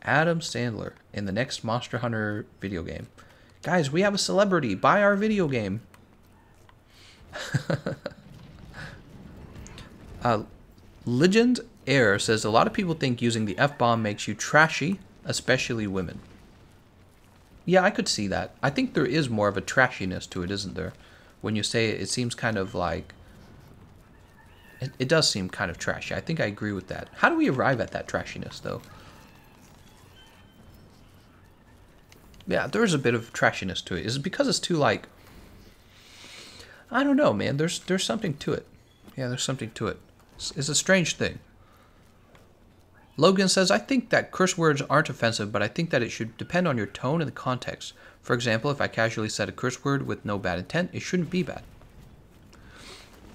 Adam Sandler in the next Monster Hunter video game. Guys, we have a celebrity. Buy our video game. Legend Air says, a lot of people think using the F-bomb makes you trashy, especially women. Yeah, I could see that. I think there is more of a trashiness to it, isn't there? When you say it, it seems kind of like... It does seem kind of trashy. I think I agree with that. How do we arrive at that trashiness, though? Yeah, there is a bit of trashiness to it. Is it because it's too, like... I don't know, man. There's something to it. Yeah, there's something to it. It's a strange thing. Logan says, I think that curse words aren't offensive, but I think that it should depend on your tone and the context. For example, if I casually said a curse word with no bad intent, it shouldn't be bad.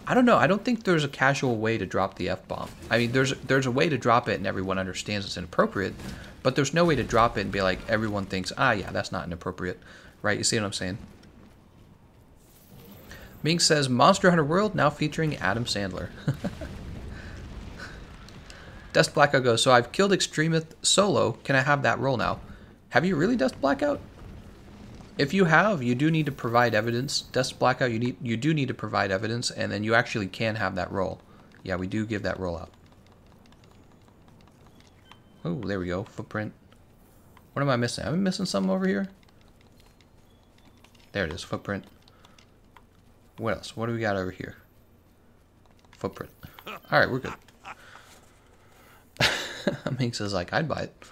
I don't know. I don't think there's a casual way to drop the F-bomb. I mean, there's a way to drop it and everyone understands it's inappropriate, but there's no way to drop it and be like, everyone thinks, ah, yeah, that's not inappropriate. Right? You see what I'm saying? Mink says, Monster Hunter World now featuring Adam Sandler. Dust Blackout goes, so I've killed Extremith solo. Can I have that role now? Have you really, Dust Blackout? If you have, you do need to provide evidence. Dust Blackout, you do need to provide evidence, and then you actually can have that role. Yeah, we do give that role out. Oh, there we go. Footprint. What am I missing? Am I missing something over here? There it is. Footprint. What else? What do we got over here? Footprint. Alright, we're good. Mink says, like, I'd buy it.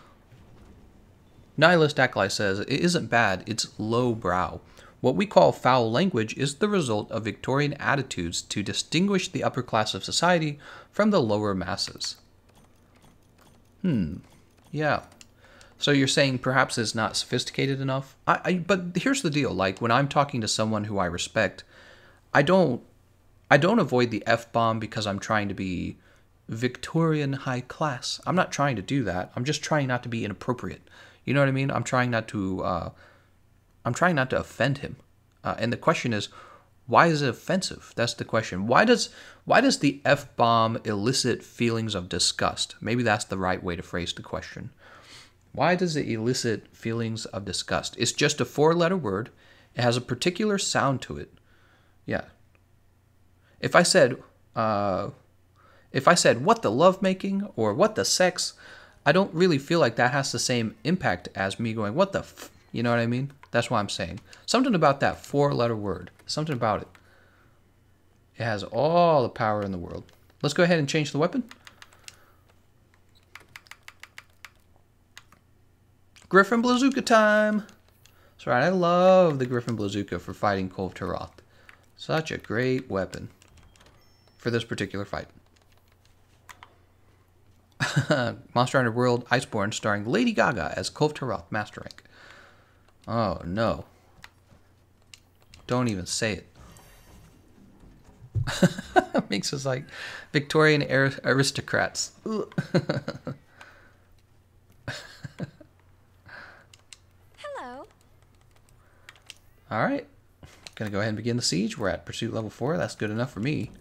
Nihilist Acolyte says, it isn't bad, it's low brow. What we call foul language is the result of Victorian attitudes to distinguish the upper class of society from the lower masses. Yeah. So you're saying perhaps it's not sophisticated enough? But here's the deal, like, when I'm talking to someone who I respect, I don't avoid the F-bomb because I'm trying to be Victorian high class. I'm not trying to do that. I'm just trying not to be inappropriate. You know what I mean? I'm trying not to offend him. And the question is, why is it offensive? That's the question. Why does the F-bomb elicit feelings of disgust? Maybe that's the right way to phrase the question. Why does it elicit feelings of disgust? It's just a 4-letter word. It has a particular sound to it. Yeah. If I said what the lovemaking or what the sex, I don't really feel like that has the same impact as me going, what the f, you know what I mean? That's what I'm saying. Something about that 4-letter word. Something about it. It has all the power in the world. Let's go ahead and change the weapon. Griffin Blazooka time! That's right, I love the Griffin Blazooka for fighting Kulve Taroth. Such a great weapon for this particular fight. Monster Hunter World Iceborne starring Lady Gaga as Kulve Taroth Master Rank. Oh no. Don't even say it. Makes us like Victorian aristocrats. Hello. Alright. Gonna go ahead and begin the siege. We're at pursuit level 4. That's good enough for me.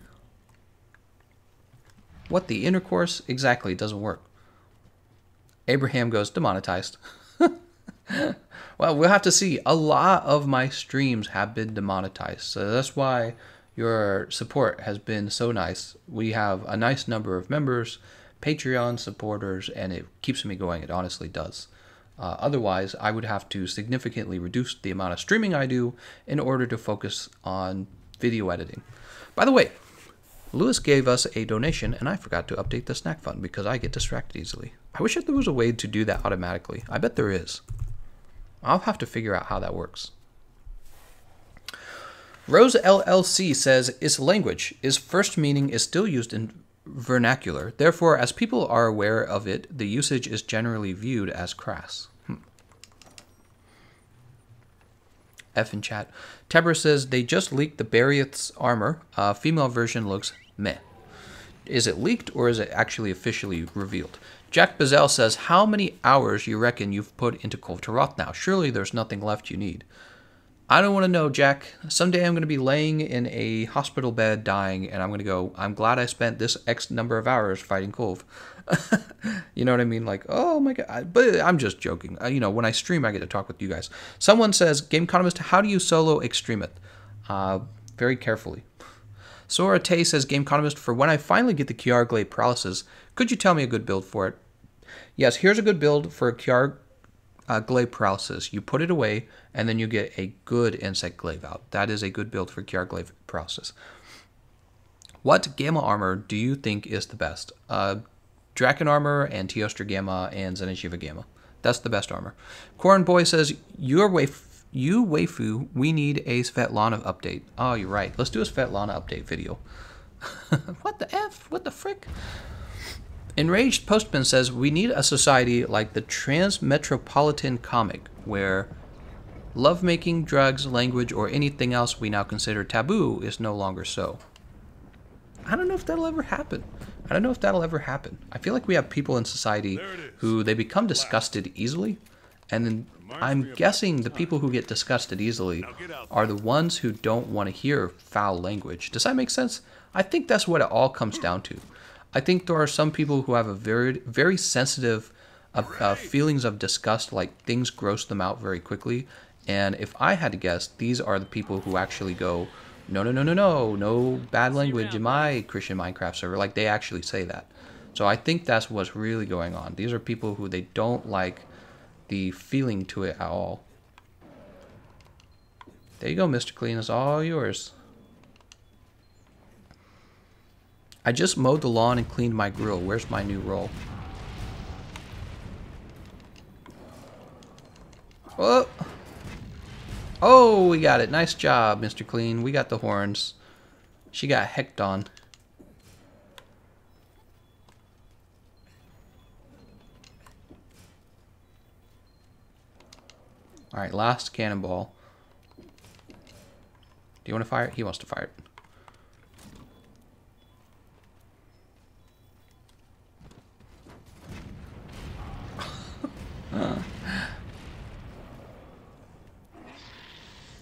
What, the intercourse? Exactly, it doesn't work. Abraham goes demonetized. Well, we'll have to see. A lot of my streams have been demonetized. So that's why your support has been so nice. We have a nice number of members, Patreon supporters, and it keeps me going. It honestly does. Otherwise, I would have to significantly reduce the amount of streaming I do in order to focus on video editing. By the way, Lewis gave us a donation, and I forgot to update the snack fund because I get distracted easily. I wish that there was a way to do that automatically. I bet there is. I'll have to figure out how that works. Rose LLC says, its language, its first meaning is still used in vernacular. Therefore, as people are aware of it, the usage is generally viewed as crass. F in chat. Tebra says, they just leaked the Barioth's armor. Female version looks meh. Is it leaked or is it actually officially revealed? Jack Bazell says, how many hours you reckon you've put into Kulve Taroth now? Surely there's nothing left you need. I don't want to know, Jack. Someday I'm going to be laying in a hospital bed dying, and I'm going to go, I'm glad I spent this X number of hours fighting Kulve. You know what I mean? Like, oh my God. But I'm just joking. You know, when I stream, I get to talk with you guys. Someone says, Gameconomist, how do you solo Extremeth? Very carefully. Sora Tay says, Gameconomist, for when I finally get the Kiar Glaive Paralysis, could you tell me a good build for it? Yes, here's a good build for a Kiar Glaive Paralysis. You put it away, and then you get a good Insect Glaive out. That is a good build for Kiar Glaive Paralysis. What Gamma Armor do you think is the best? Draken Armor and Teostra Gamma and Zenitsuva Gamma. That's the best armor. Corn Boy says, you waifu, we need a Svetlana update. Oh, you're right. Let's do a Svetlana update video. What the F? What the frick? Enraged Postman says, we need a society like the Transmetropolitan Comic, where lovemaking, drugs, language, or anything else we now consider taboo is no longer so. I don't know if that'll ever happen. I feel like we have people in society who they become disgusted easily, and then I'm guessing the people who get disgusted easily are the ones who don't want to hear foul language. Does that make sense? I think that's what it all comes down to. I think there are some people who have a very, very sensitive feelings of disgust, like things gross them out very quickly. And if I had to guess, these are the people who actually go, no bad language in my Christian Minecraft server. Like, they actually say that. So I think that's what's really going on. These are people who they don't like the feeling to it at all. There you go, Mr. Clean. It's all yours. I just mowed the lawn and cleaned my grill. Where's my new role? Oh! Oh, we got it. Nice job, Mr. Clean. We got the horns. She got hecked on. Alright, last cannonball. Do you want to fire it? He wants to fire it.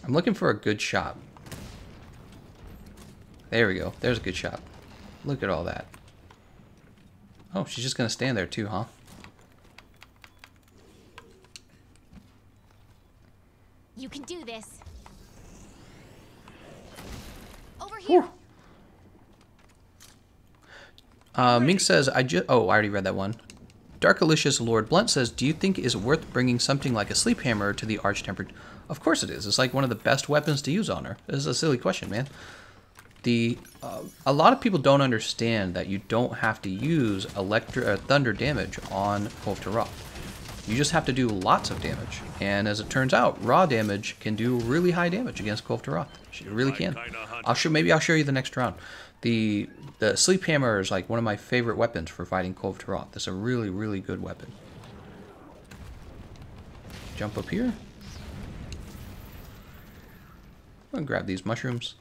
I'm looking for a good shot. There we go. There's a good shot. Look at all that. Oh, she's just going to stand there too, huh? You can do this. Over here. Mink says, oh, I already read that one. Darkalicious Lord Blunt says, do you think it is worth bringing something like a sleep hammer to the Arch-Tempered? Of course it is. It's like one of the best weapons to use on her. This is a silly question, man. A lot of people don't understand that you don't have to use thunder damage on Kulve Taroth. You just have to do lots of damage. And as it turns out, raw damage can do really high damage against Kulve Taroth. It really can. Maybe I'll show you the next round. The sleep hammer is like one of my favorite weapons for fighting Kulve Taroth. It's a really, really good weapon. Jump up here. I'm gonna grab these mushrooms.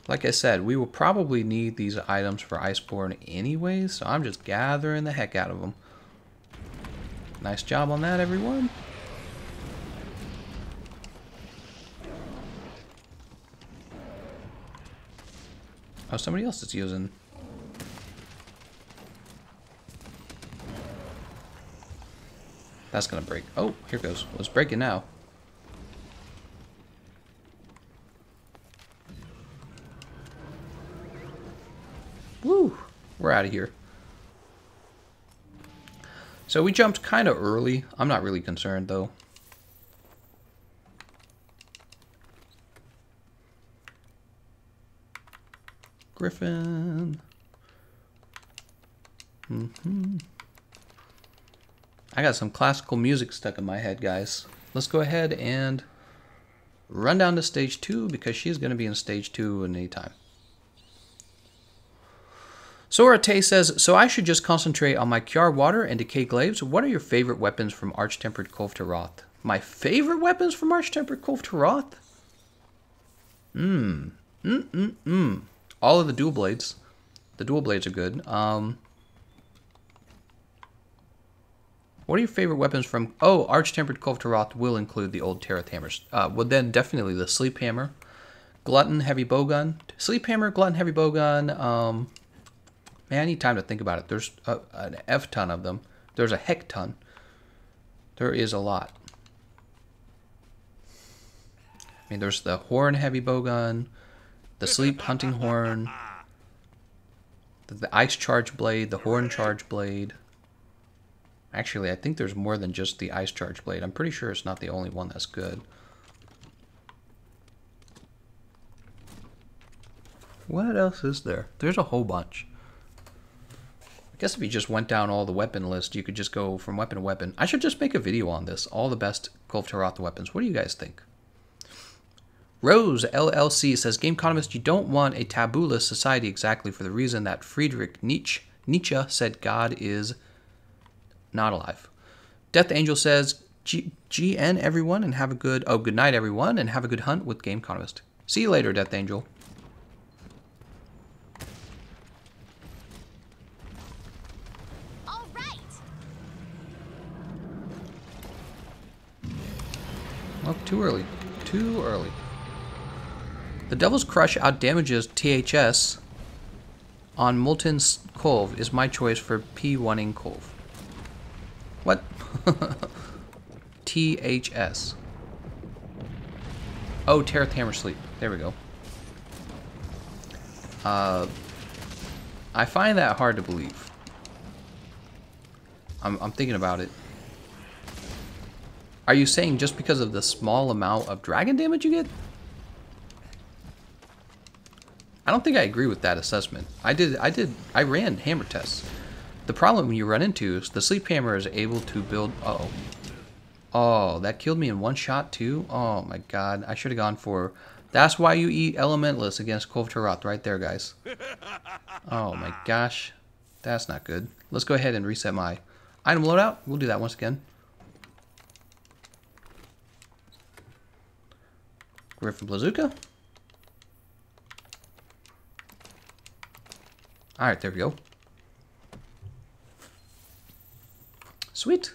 Like I said, we will probably need these items for Iceborne anyways, so I'm just gathering the heck out of them. Nice job on that, everyone. Oh, somebody else is using. That's gonna break. Oh, here goes. Well, it's breaking now. Woo! We're out of here. So we jumped kind of early. I'm not really concerned though. Griffin. I got some classical music stuck in my head, guys. Let's go ahead and run down to stage 2 because she's going to be in stage 2 in any time. Sora Tay says, so I should just concentrate on my Kiar Water and Decay Glaives. What are your favorite weapons from Arch-Tempered Kulve Taroth? My favorite weapons from Arch-Tempered Kulve Taroth? All of the dual blades. The dual blades are good. What are your favorite weapons from... Oh, Arch-Tempered Kulve Taroth will include the old Taroth hammers. Well, then definitely the Sleep Hammer. Glutton Heavy Bowgun. Sleep Hammer, Glutton Heavy Bowgun. Man, I need time to think about it. There's an F ton of them. There's a heck ton. There is a lot. I mean, there's the Horn Heavy Bowgun. The Sleep Hunting Horn. The Ice Charge Blade. The Horn Charge Blade. Actually, I think there's more than just the Ice Charge Blade. I'm pretty sure it's not the only one that's good. What else is there? There's a whole bunch. I guess if you just went down all the weapon list, you could just go from weapon to weapon. I should just make a video on this. All the best Kulve Taroth weapons. What do you guys think? Rose LLC says, Gameconomist, you don't want a tabooless society exactly for the reason that Friedrich Nietzsche said God is not alive. Death Angel says, GN everyone and have a good... Oh, good night everyone and have a good hunt with Gameconomist. See you later, Death Angel. All right. Well, too early. Too early. The Devil's Crush outdamages THS on Molten Kulve is my choice for P1ing Kulve. What? THS. Oh, Taroth Hammer Sleep. There we go. I find that hard to believe. I'm thinking about it. Are you saying just because of the small amount of dragon damage you get? I don't think I agree with that assessment. I ran hammer tests. The problem you run into is the Sleep Hammer is able to build... Uh-oh. Oh, that killed me in one shot too? Oh my god, I should have gone for... That's why you eat Elementalist against Kulve Taroth right there, guys. Oh my gosh. That's not good. Let's go ahead and reset my item loadout. We'll do that once again. Griffin Blazuka. Alright, there we go. Sweet.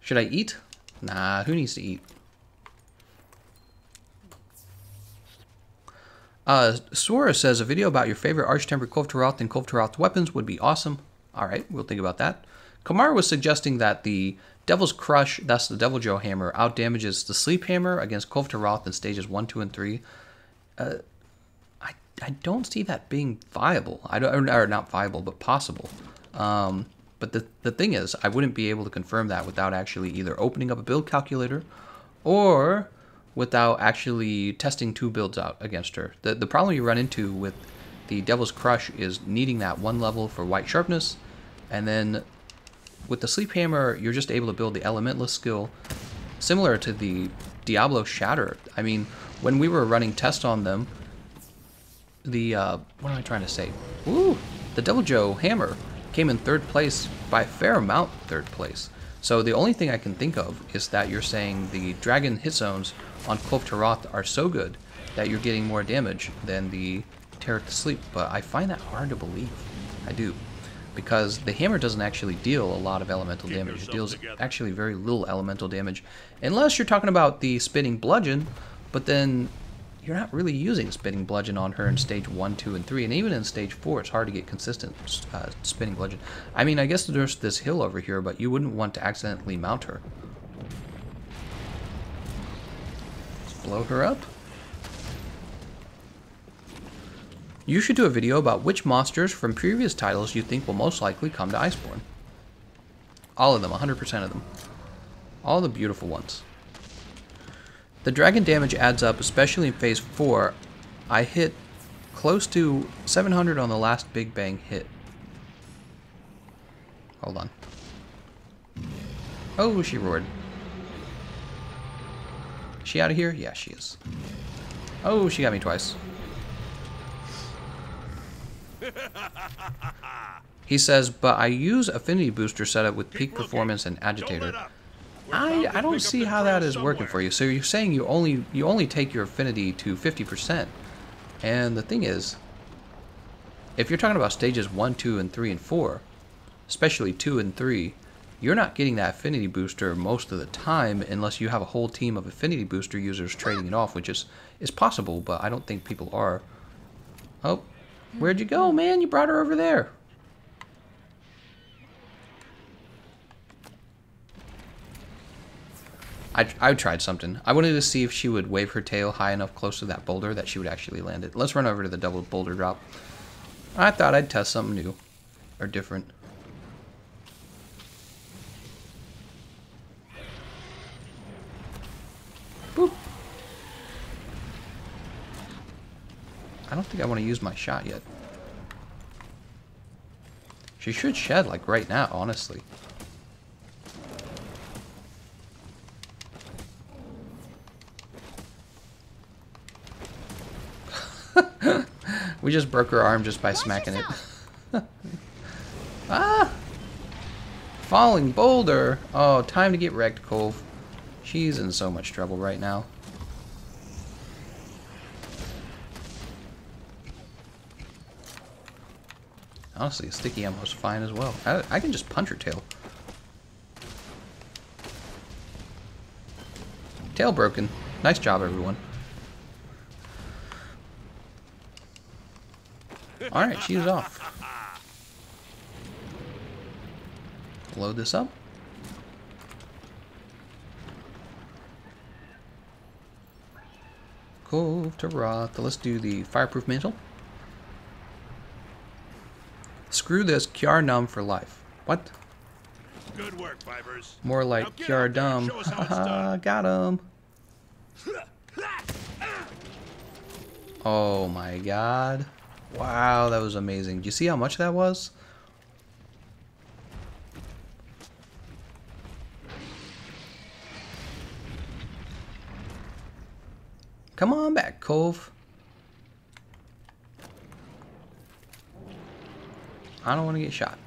Should I eat? Nah, who needs to eat? Sora says a video about your favorite Arch-Tempered Kulve Taroth and Kulve Taroth weapons would be awesome. Alright, we'll think about that. Kamar was suggesting that the Devil's Crush, that's the Devil Joe Hammer, outdamages the Sleep Hammer against Kulve Taroth in stages 1, 2, and 3. I don't see that being viable. Or not viable, but possible. But the thing is, I wouldn't be able to confirm that without actually either opening up a build calculator or without actually testing 2 builds out against her. The problem you run into with the Devil's Crush is needing that 1 level for white sharpness, and then with the Sleep Hammer, you're just able to build the Elementalist skill similar to the Diablo Shatter. I mean, when we were running tests on them, the, what am I trying to say? Ooh, the Devil Joe Hammer came in 3rd place by a fair amount 3rd place. So the only thing I can think of is that you're saying the dragon hit zones on Kulve Taroth are so good that you're getting more damage than the Taroth Sleep, but I find that hard to believe. I do. Because the hammer doesn't actually deal a lot of elemental damage. It deals actually very little elemental damage. Unless you're talking about the Spitting Bludgeon, but then you're not really using Spitting Bludgeon on her in stage 1, 2, and 3, and even in stage 4 it's hard to get consistent Spitting Bludgeon. I mean, I guess there's this hill over here, but you wouldn't want to accidentally mount her. Let's blow her up. You should do a video about which monsters from previous titles you think will most likely come to Iceborne. All of them, 100% of them. All the beautiful ones. The dragon damage adds up, especially in phase 4. I hit close to 700 on the last Big Bang hit. Hold on. Oh, she roared. Is she out of here? Yeah, she is. Oh, she got me twice. He says, but I use affinity booster setup with peak performance and agitator. I don't see how that is working for you. So you're saying you only take your affinity to 50%. And the thing is, if you're talking about stages 1, 2, and 3, and 4, especially 2 and 3, you're not getting that affinity booster most of the time unless you have a whole team of affinity booster users trading it off, which is possible, but I don't think people are. Oh, where'd you go, man? You brought her over there. I tried something. I wanted to see if she would wave her tail high enough close to that boulder that she would actually land it. Let's run over to the double boulder drop. I thought I'd test something new or different. Boop. I don't think I want to use my shot yet. She should shed like right now, honestly. We just broke her arm just by smacking it. Ah! Falling boulder! Oh, time to get wrecked, Kulve. She's in so much trouble right now. Honestly, sticky ammo is fine as well. I can just punch her tail. Tail broken. Nice job, everyone. Alright, she's off. Load this up. Kulve Taroth. Let's do the fireproof mantle. Screw this, Kiar Num for life. What? Good work, Vipers. More like Kiar Dum. Haha, got him. Oh my god. Wow, that was amazing. Do you see how much that was? Come on back, Kulve. I don't want to get shot.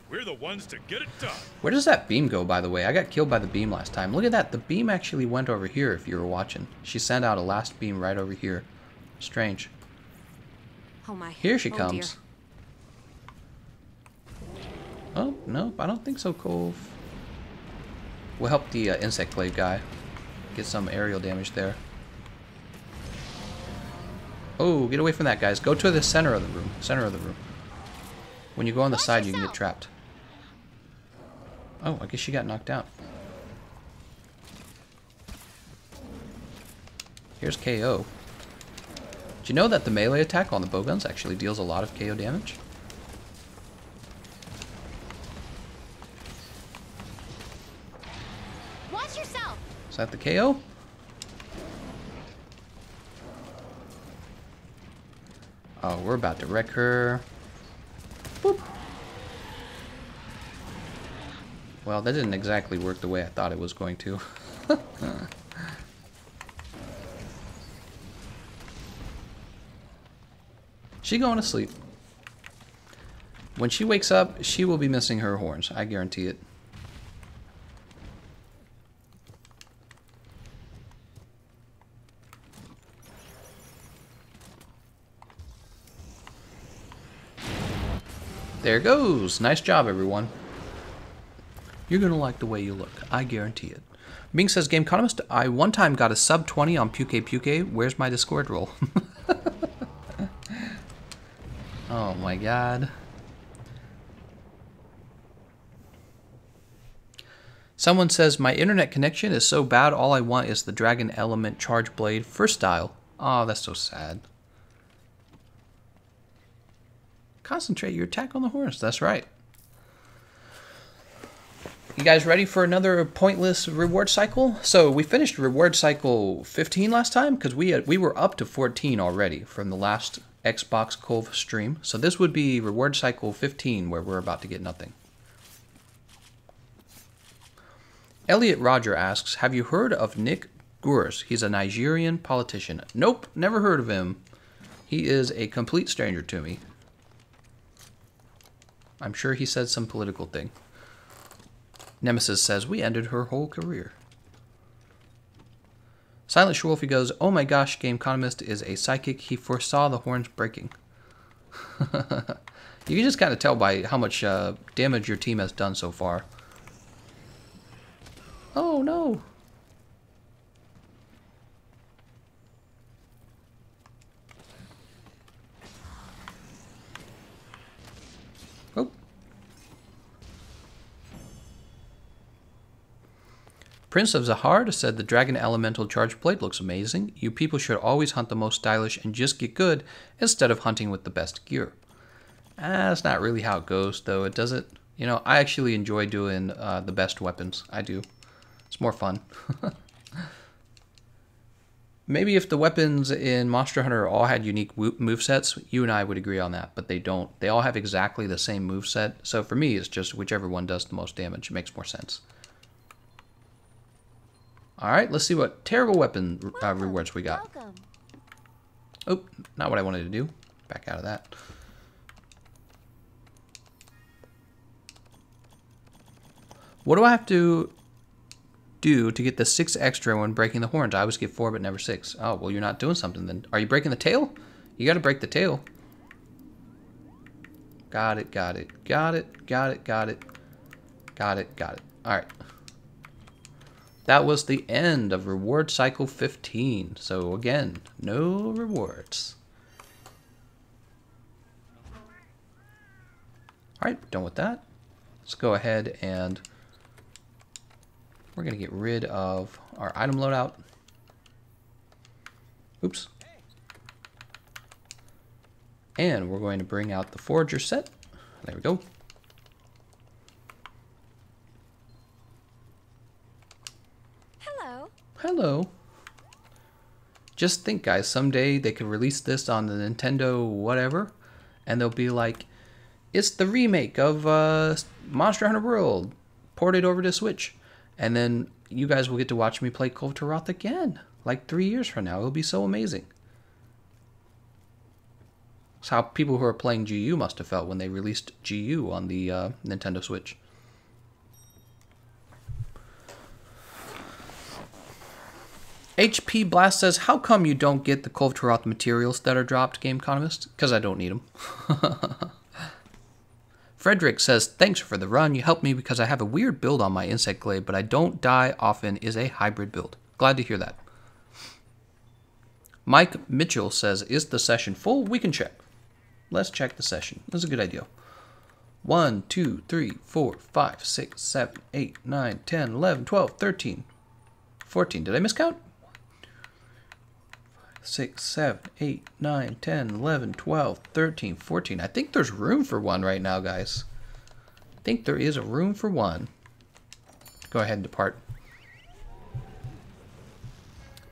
We're the ones to get it done. Where does that beam go, by the way? I got killed by the beam last time. Look at that. The beam actually went over here, if you were watching. She sent out a last beam right over here. Strange. Oh my. Here she Oh, comes. Dear. Oh, nope. I don't think so, Kulve. We'll help the insect glaive guy get some aerial damage there. Oh, get away from that, guys. Go to the center of the room. Center of the room. When you go on the side, you can get trapped. Oh, I guess she got knocked out. Here's KO. Did you know that the melee attack on the bowguns actually deals a lot of KO damage? Watch yourself. Is that the KO? Oh, we're about to wreck her. Boop. Well, that didn't exactly work the way I thought it was going to. She going to sleep. When she wakes up, she will be missing her horns. I guarantee it. There goes. Nice job, everyone. You're going to like the way you look. I guarantee it. Bing says, Gameconomist, I one time got a sub 20 on Puke. Where's my Discord roll? Oh my god. Someone says, my internet connection is so bad, all I want is the Dragon Element Charge Blade first style. Oh, that's so sad. Concentrate your attack on the horse. That's right. You guys ready for another pointless reward cycle? So we finished reward cycle 15 last time because we were up to 14 already from the last Xbox Kulve stream. So this would be reward cycle 15 where we're about to get nothing. Elliot Roger asks, have you heard of Nick Gurs. He's a Nigerian politician. Nope, never heard of him. He is a complete stranger to me. I'm sure he said some political thing. Nemesis says, we ended her whole career. Silent Schwolfie goes, oh my gosh, Gameconomist is a psychic. He foresaw the horns breaking. You can just kind of tell by how much damage your team has done so far. Oh no! Oh. Prince of Zahard said the Dragon Elemental Charge Plate looks amazing. You people should always hunt the most stylish and just get good instead of hunting with the best gear. That's not really how it goes, though. It doesn't. You know, I actually enjoy doing the best weapons. I do. It's more fun. Maybe if the weapons in Monster Hunter all had unique movesets, you and I would agree on that, but they don't. They all have exactly the same moveset, so for me, it's just whichever one does the most damage. It makes more sense. Alright, let's see what terrible weapon rewards we got. Welcome. Oh, not what I wanted to do. Back out of that. What do I have to do to get the 6 extra when breaking the horns? I always get 4 but never 6. Oh, well, you're not doing something then. Are you breaking the tail? You gotta break the tail. Got it, got it, got it, got it, got it, got it, got it. Alright. That was the end of reward cycle 15. So again, no rewards. Alright, done with that. Let's go ahead and we're going to get rid of our item loadout. Oops. And we're going to bring out the Forager set. There we go. Hello. Hello. Just think, guys, someday they could release this on the Nintendo whatever, and they'll be like, it's the remake of Monster Hunter World, ported over to Switch. And then you guys will get to watch me play Kulve Taroth again, like 3 years from now. It'll be so amazing. It's how people who are playing GU must have felt when they released GU on the Nintendo Switch. HP Blast says, how come you don't get the Kulve Taroth materials that are dropped, Gameconomist? Because I don't need them. Frederick says, thanks for the run. You helped me because I have a weird build on my insect glade, but I don't die often. Is a hybrid build. Glad to hear that. Mike Mitchell says, is the session full? We can check. Let's check the session. That's a good idea. 1, 2, 3, 4, 5, 6, 7, 8, 9, 10, 11, 12, 13, 14. Did I miscount? 6, 7, 8, 9, 10, 11, 12, 13, 14. I think there's room for one right now, guys. I think there is a room for one. Go ahead and depart.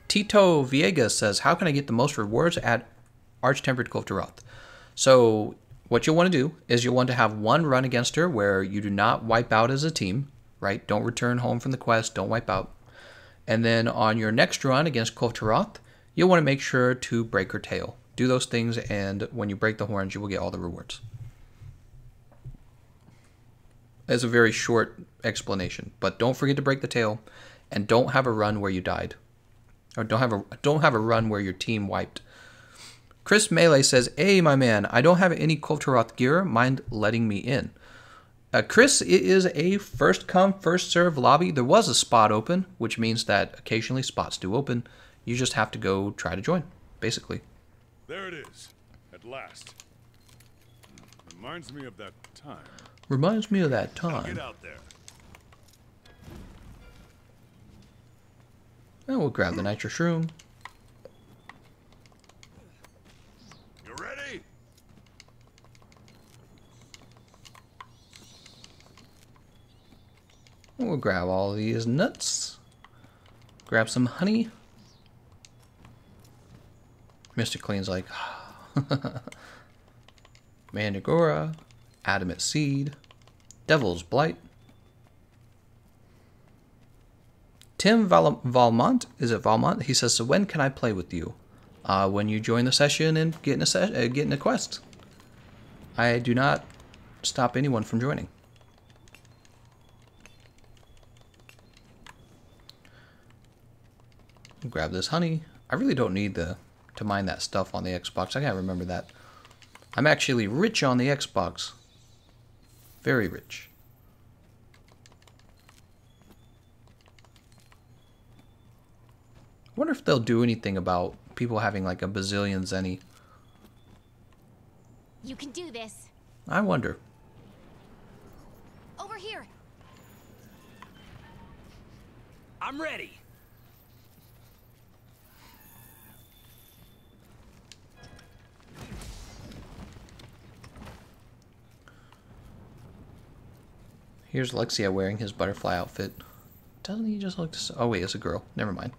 Tito Villegas says, how can I get the most rewards at Arch-Tempered Kulve Taroth? So what you'll want to do is you'll want to have one run against her where you do not wipe out as a team, right? Don't return home from the quest. Don't wipe out. And then on your next run against Kulve Taroth, you'll want to make sure to break her tail. Do those things, and when you break the horns, you will get all the rewards. It's a very short explanation, but don't forget to break the tail, and don't have a run where you died, or don't have a run where your team wiped. Chris Melee says, "Hey, my man, I don't have any Kulve Taroth gear. Mind letting me in?" Chris, it is a first come, first serve lobby. There was a spot open, which means that occasionally spots do open. You just have to go try to join, basically. There it is, at last. Reminds me of that time. Reminds me of that Now time. get out there. And we'll grab the nitro shroom. You ready? And we'll grab all these nuts. Grab some honey. Mr. Clean's like, Mandragora, Adamant Seed, Devil's Blight, Tim Valmont, is it Valmont? He says, so when can I play with you? When you join the session and get in a quest. I do not stop anyone from joining. Grab this honey. I really don't need to mine that stuff on the Xbox. I can't remember that. I'm actually rich on the Xbox. Very rich. I wonder if they'll do anything about people having like a bazillion zenny. You can do this. I wonder. Over here. I'm ready. Here's Lexia wearing his butterfly outfit. Doesn't he just look so... Oh wait, it's a girl. Never mind.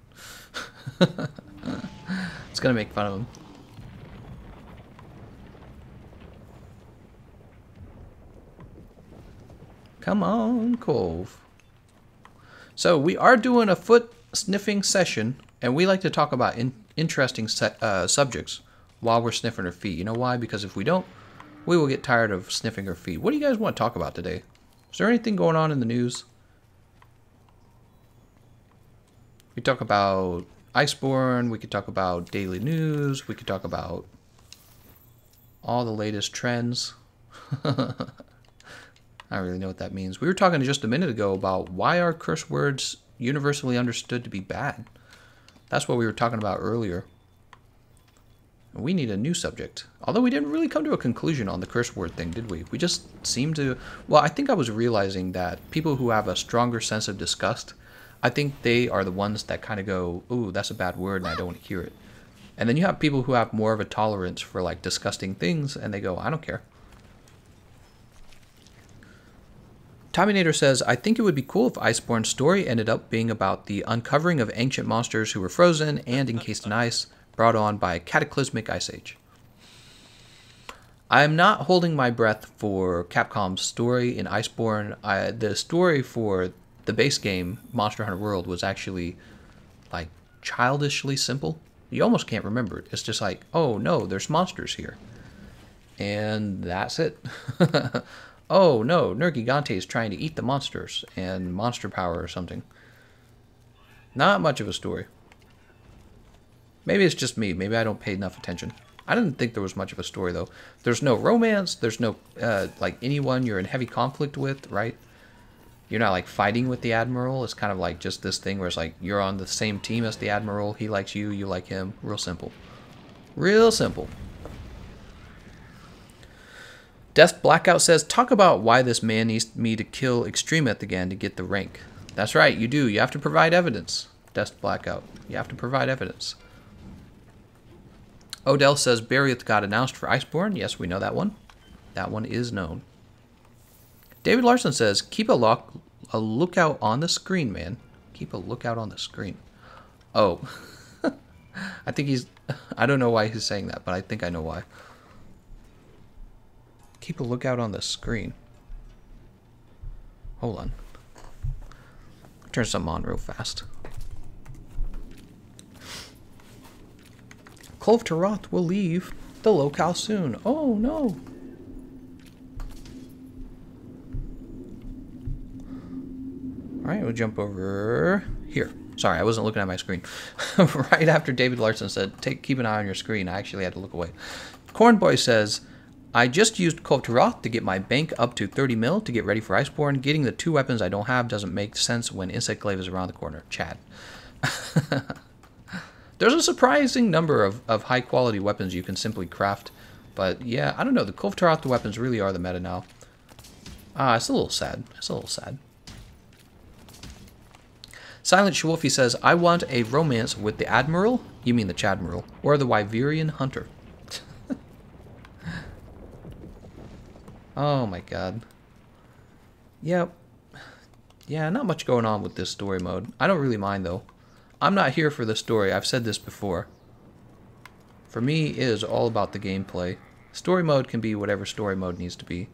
It's gonna make fun of him. Come on, Cove. So we are doing a foot sniffing session, and we like to talk about interesting subjects while we're sniffing her feet. You know why? Because if we don't, we will get tired of sniffing her feet. What do you guys want to talk about today? Is there anything going on in the news? We talk about Iceborne, we could talk about daily news, we could talk about all the latest trends. I don't really know what that means. We were talking just a minute ago about why are curse words universally understood to be bad. That's what we were talking about earlier. We need a new subject. Although we didn't really come to a conclusion on the curse word thing, did we? We just seemed to... Well, I think I was realizing that people who have a stronger sense of disgust, I think they are the ones that kind of go, ooh, that's a bad word and I don't want to hear it. And then you have people who have more of a tolerance for like disgusting things and they go, I don't care. Tominator says, I think it would be cool if Iceborne's story ended up being about the uncovering of ancient monsters who were frozen and encased in ice, brought on by a cataclysmic ice age. I am not holding my breath for Capcom's story in Iceborne. The story for the base game, Monster Hunter World, was actually like childishly simple. You almost can't remember it. It's just like, oh no, there's monsters here. And that's it. Oh no, Nergigante is trying to eat the monsters and monster power or something. Not much of a story. Maybe it's just me. Maybe I don't pay enough attention. I didn't think there was much of a story, though. There's no romance. There's no, like, anyone you're in heavy conflict with, right? You're not, like, fighting with the Admiral. It's kind of like just this thing where it's like, you're on the same team as the Admiral. He likes you. You like him. Real simple. Real simple. Death Blackout says, talk about why this man needs me to kill Extremeth again to get the rank. That's right, you do. You have to provide evidence. Death Blackout. You have to provide evidence. Odell says Barrieth got announced for Iceborne. Yes, we know that one. That one is known. David Larson says, keep a lookout on the screen, man. Keep a lookout on the screen. Oh. I think he's... I don't know why he's saying that, but I think I know why. Keep a lookout on the screen. Hold on. Turn something on real fast. Kulve Taroth will leave the locale soon. Oh no. Alright, we'll jump over here. Sorry, I wasn't looking at my screen. Right after David Larson said, keep an eye on your screen, I actually had to look away. Cornboy says, I just used Kulve Taroth to get my bank up to 30 mil to get ready for Iceborne. Getting the 2 weapons I don't have doesn't make sense when Insect Glaive is around the corner. Chad. There's a surprising number of high-quality weapons you can simply craft. But, yeah, I don't know. The Kulve Taroth weapons really are the meta now. It's a little sad. It's a little sad. Silent Shwolfie says, I want a romance with the Admiral, you mean the Chadmiral, or the Wyverian Hunter. Oh my god. Yep. Yeah, not much going on with this story mode. I don't really mind though. I'm not here for the story. I've said this before. For me, it is all about the gameplay. Story mode can be whatever story mode needs to be.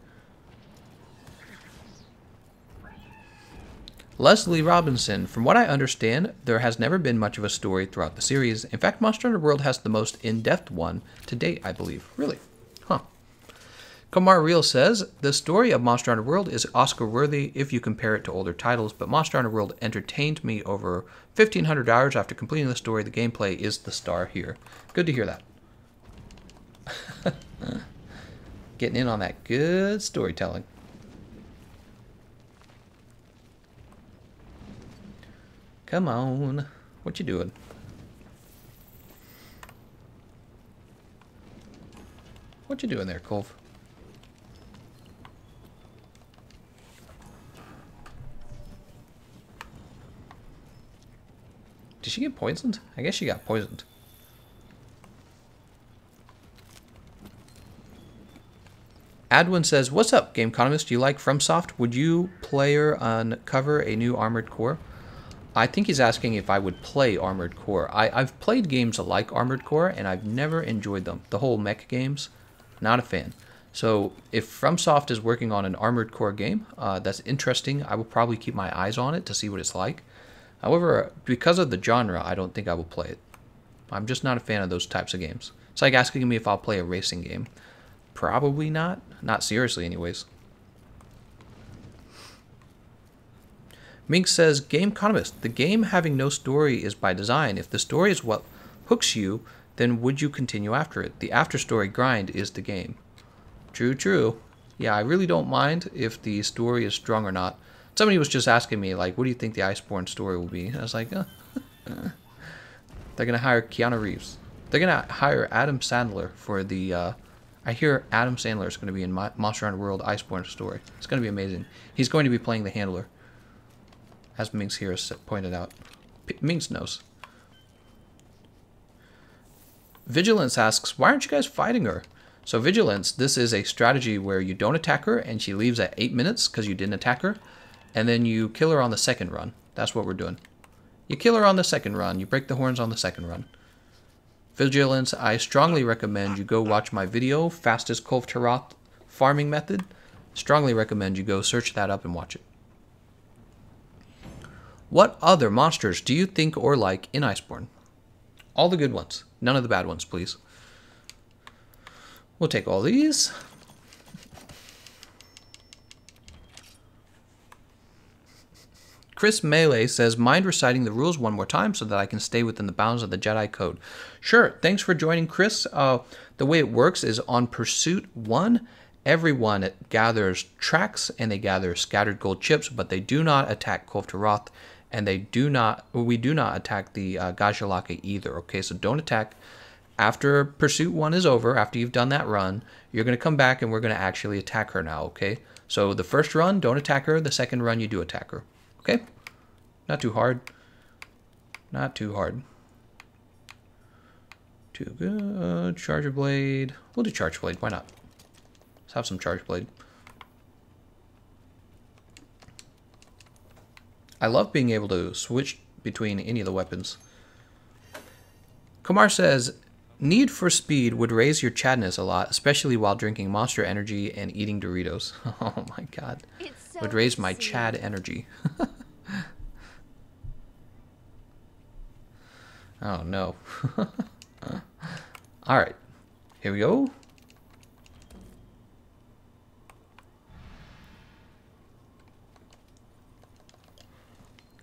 Leslie Robinson, from what I understand, there has never been much of a story throughout the series. In fact, Monster Hunter World has the most in-depth one to date, I believe. Really? Huh. Kamar Real says, the story of Monster Hunter World is Oscar-worthy if you compare it to older titles, but Monster Hunter World entertained me over 1,500 hours after completing the story. The gameplay is the star here. Good to hear that. Getting in on that good storytelling. Come on. What you doing? What you doing there, Kulve? Did she get poisoned? I guess she got poisoned. Adwin says, what's up, Gameconomist? Do you like FromSoft? Would you player uncover a new Armored Core? I think he's asking if I would play Armored Core. I've played games like Armored Core, and I've never enjoyed them. The whole mech games, not a fan. So if FromSoft is working on an Armored Core game, that's interesting. I will probably keep my eyes on it to see what it's like. However, because of the genre, I don't think I will play it. I'm just not a fan of those types of games. It's like asking me if I'll play a racing game. Probably not. Not seriously, anyways. Mink says, Gameconomist, the game having no story is by design. If the story is what hooks you, then would you continue after it? The after-story grind is the game. True, true. Yeah, I really don't mind if the story is strong or not. Somebody was just asking me, like, what do you think the Iceborne story will be? And I was like, they're going to hire Keanu Reeves. They're going to hire Adam Sandler for the... I hear Adam Sandler is going to be in Monster Hunter World Iceborne story. It's going to be amazing. He's going to be playing the handler, as Minx here has pointed out. Minx knows. Vigilance asks, why aren't you guys fighting her? So Vigilance, this is a strategy where you don't attack her and she leaves at 8 minutes because you didn't attack her. And then you kill her on the second run. That's what we're doing. You kill her on the second run. You break the horns on the second run. Vigilance, I strongly recommend you go watch my video, Fastest Kulve Taroth Farming Method. Strongly recommend you go search that up and watch it. What other monsters do you think or like in Iceborne? All the good ones. None of the bad ones, please. We'll take all these. Chris Melee says, mind reciting the rules one more time so that I can stay within the bounds of the Jedi Code. Sure, thanks for joining, Chris. The way it works is on Pursuit 1, everyone gathers tracks and they gather scattered gold chips, but they do not attack Kulve Taroth, and we do not attack the Gajalaka either, okay? So don't attack. After Pursuit 1 is over, after you've done that run, you're going to come back and we're going to actually attack her now, okay? So the first run, don't attack her. The second run, you do attack her. Okay? Not too hard. Not too hard. Too good. Charger Blade. We'll do Charge Blade. Why not? Let's have some Charge Blade. I love being able to switch between any of the weapons. Kumar says, Need for Speed would raise your chadness a lot, especially while drinking Monster Energy and eating Doritos. Oh my god. It's so Would raise my sweet. Chad energy. Oh no. Alright. Here we go.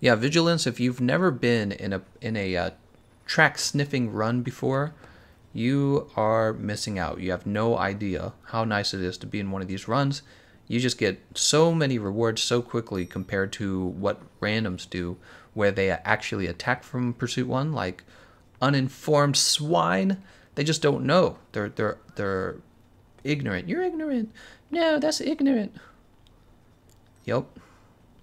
Yeah, Vigilance, if you've never been in a track sniffing run before, you are missing out. You have no idea how nice it is to be in one of these runs. You just get so many rewards so quickly compared to what randoms do, where they actually attack from Pursuit 1, like uninformed swine. They just don't know. They're ignorant. You're ignorant. No, that's ignorant. Yep.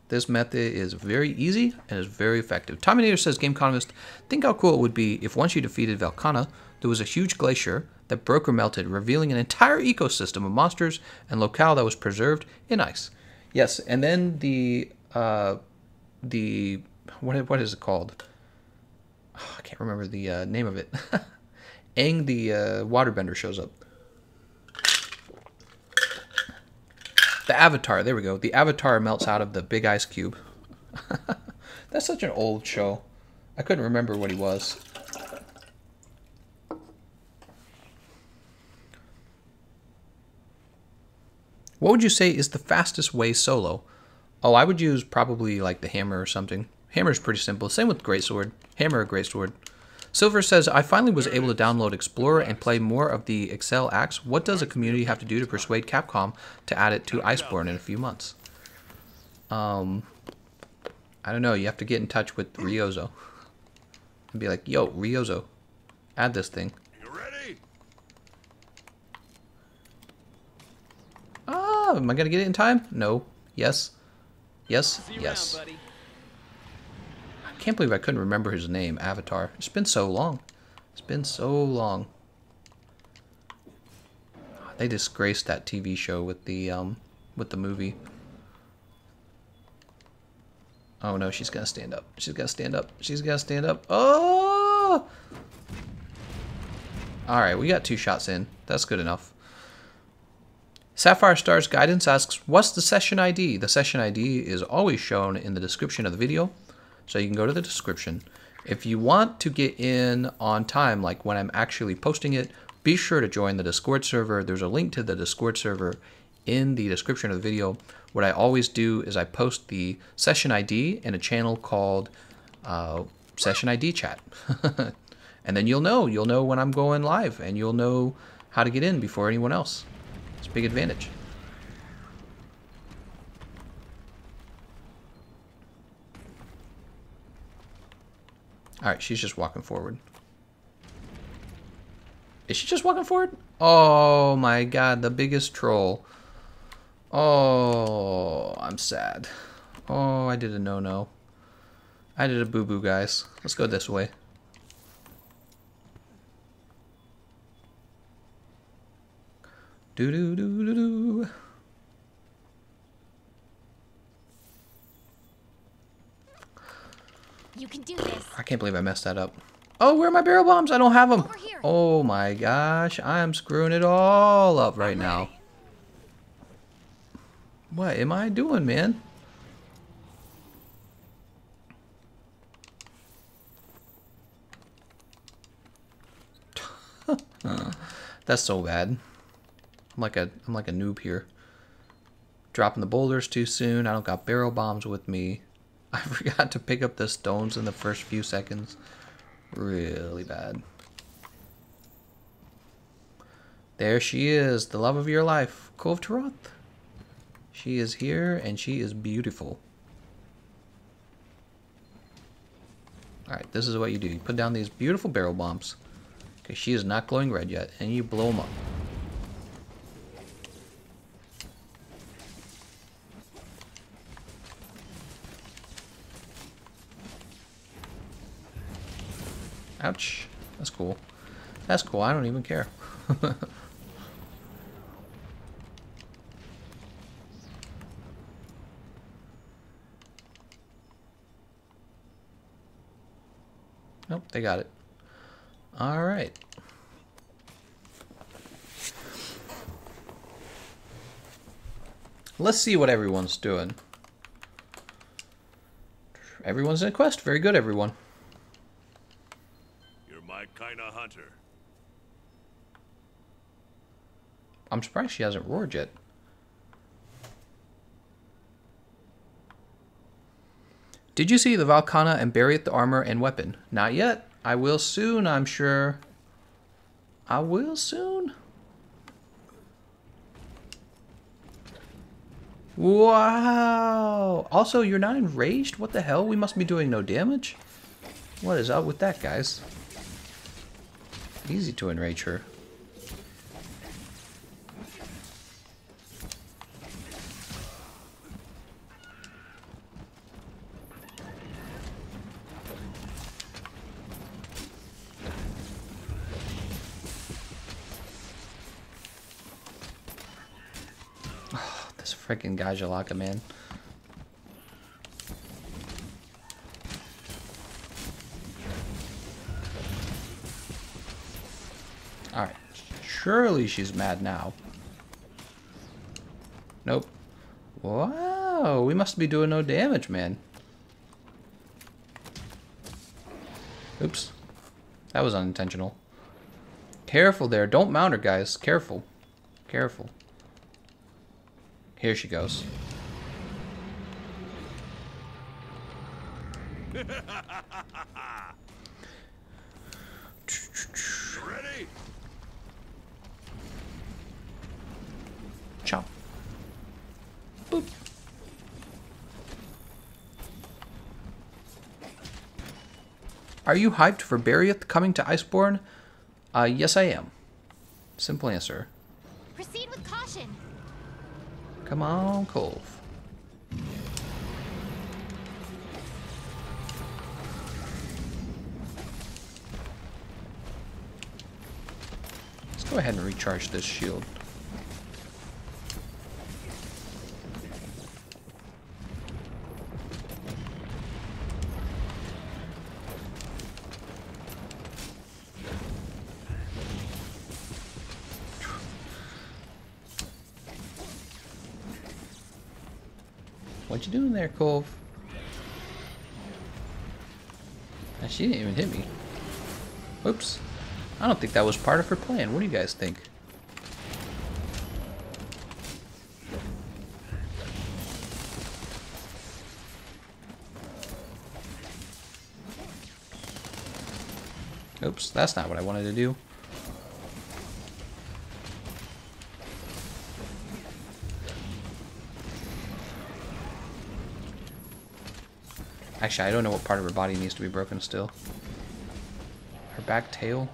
This method is very easy and is very effective. Tominator says, Gameconomist, think how cool it would be if once you defeated Velkhana, there was a huge glacier that broke or melted, revealing an entire ecosystem of monsters and locale that was preserved in ice. Yes, and then what is it called? Oh, I can't remember the name of it. Aang the waterbender shows up. The Avatar, there we go. The Avatar melts out of the big ice cube. That's such an old show. I couldn't remember what he was. What would you say is the fastest way solo? Oh, I would use probably like the hammer or something. Hammer's pretty simple. Same with greatsword. Hammer or greatsword. Silver says, I finally was able to download Explorer and play more of the Excel Axe. What does a community have to do to persuade Capcom to add it to Iceborne in a few months? I don't know. You have to get in touch with Ryozo. And be like, yo, Ryozo, add this thing. You ready? Oh, am I going to get it in time? No. Yes. Yes. See you Yes. around, buddy. I can't believe I couldn't remember his name, Avatar. It's been so long. It's been so long. They disgraced that TV show with the movie. Oh no, she's gonna stand up. She's gonna stand up. She's gonna stand up. Oh! Alright, we got 2 shots in. That's good enough. Sapphire Star's Guidance asks, what's the session ID? The session ID is always shown in the description of the video. So you can go to the description. If you want to get in on time, like when I'm actually posting it, be sure to join the Discord server. There's a link to the Discord server in the description of the video. What I always do is I post the session ID in a channel called Session ID Chat. And then you'll know when I'm going live, and you'll know how to get in before anyone else. It's a big advantage. Alright, she's just walking forward. Is she just walking forward? Oh my god, the biggest troll. Oh, I'm sad. Oh, I did a no-no. I did a boo-boo, guys. Let's go this way. Do-do-do-do-do. You can do this. I can't believe I messed that up. Oh, where are my barrel bombs? I don't have them. Over here. Oh my gosh, I'm screwing it all up right now. What am I doing, man? That's so bad. I'm like a noob here. Dropping the boulders too soon. I don't got barrel bombs with me. I forgot to pick up the stones in the first few seconds. Really bad. There she is, the love of your life, Kulve Taroth. She is here and she is beautiful. Alright, this is what you do. You put down these beautiful barrel bombs. Okay, she is not glowing red yet, and you blow them up. Ouch. That's cool. That's cool. I don't even care. Nope, they got it. Alright. Let's see what everyone's doing. Everyone's in a quest. Very good, everyone. You're my kind of hunter. I'm surprised she hasn't roared yet. Did you see the Valkana and bury the armor and weapon? Not yet. I will soon, I'm sure. I will soon. Wow. Also, you're not enraged? What the hell? We must be doing no damage. What is up with that, guys? Easy to enrage her. This freaking Gajalaka, man. Alright. Surely she's mad now. Nope. Wow, we must be doing no damage, man. Oops. That was unintentional. Careful there. Don't mount her, guys. Careful. Careful. Here she goes. Ready? Chop. Boop. Are you hyped for Barriath coming to Iceborne? Yes I am. Simple answer. Proceed with caution. Come on, Kulve. Let's go ahead and recharge this shield. What you doing there, Kulve? She didn't even hit me. Whoops. I don't think that was part of her plan. What do you guys think? Oops, that's not what I wanted to do. Actually, I don't know what part of her body needs to be broken still. Her back tail?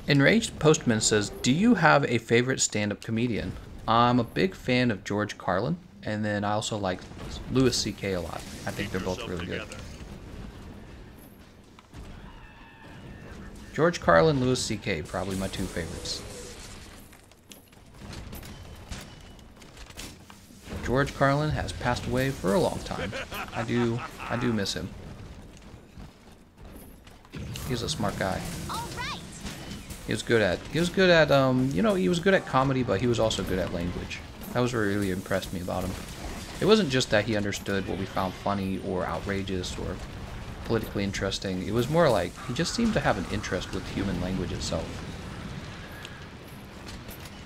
Enraged Postman says, do you have a favorite stand-up comedian? I'm a big fan of George Carlin, and then I also like Louis C.K. a lot. I think they're both really good. George Carlin, Louis C.K. probably my two favorites. George Carlin has passed away for a long time. I do miss him. He's a smart guy. All right. He was good at you know, he was good at comedy, but he was also good at language. That was what really impressed me about him. It wasn't just that he understood what we found funny or outrageous or politically interesting. It was more like he just seemed to have an interest with human language itself.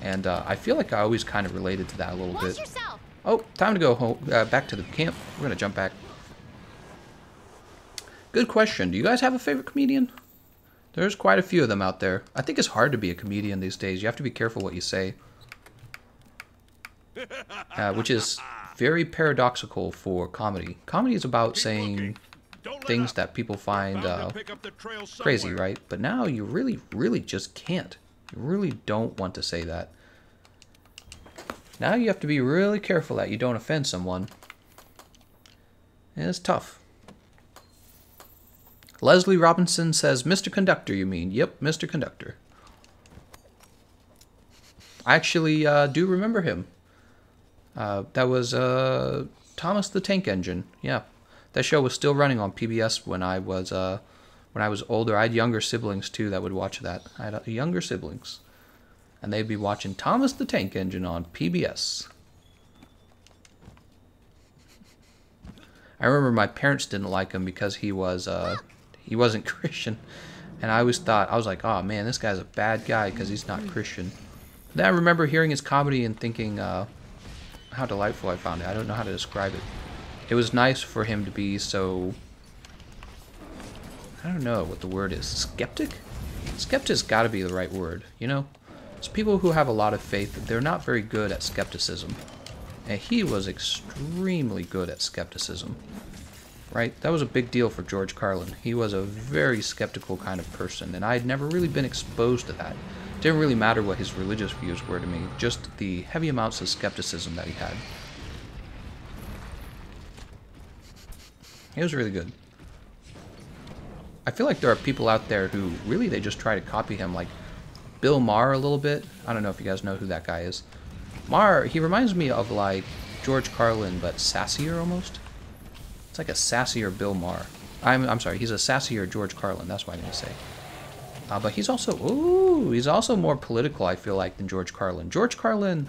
And I feel like I always kind of related to that a little bit. Yourself. Oh, time to go home, back to the camp. We're going to jump back. Good question. Do you guys have a favorite comedian? There's quite a few of them out there. I think it's hard to be a comedian these days. You have to be careful what you say. Which is very paradoxical for comedy. Comedy is about saying things that people find crazy, right? But now you really just can't. You really don't want to say that. Now you have to be really careful that you don't offend someone. And it's tough. Leslie Robinson says, Mr. Conductor, you mean? Yep, Mr. Conductor. I actually do remember him. That was Thomas the Tank Engine. Yeah. That show was still running on PBS when I was older. I had younger siblings too that would watch that. I had younger siblings, and they'd be watching Thomas the Tank Engine on PBS. I remember my parents didn't like him because he wasn't Christian, and I always thought, I was like, oh man, this guy's a bad guy because he's not Christian. Then I remember hearing his comedy and thinking how delightful I found it. I don't know how to describe it. It was nice for him to be so, I don't know what the word is, skeptic? Skeptic's got to be the right word, you know? It's people who have a lot of faith, they're not very good at skepticism. And he was extremely good at skepticism, right? That was a big deal for George Carlin. He was a very skeptical kind of person, and I had never really been exposed to that. It didn't really matter what his religious views were to me, just the heavy amounts of skepticism that he had. It was really good. I feel like there are people out there who really, they just try to copy him, like Bill Maher a little bit. I don't know if you guys know who that guy is. Maher, he reminds me of like George Carlin, but sassier almost. It's like a sassier Bill Maher. I'm sorry, he's a sassier George Carlin, that's what I'm going to say. But he's also more political, I feel like, than George Carlin. George Carlin,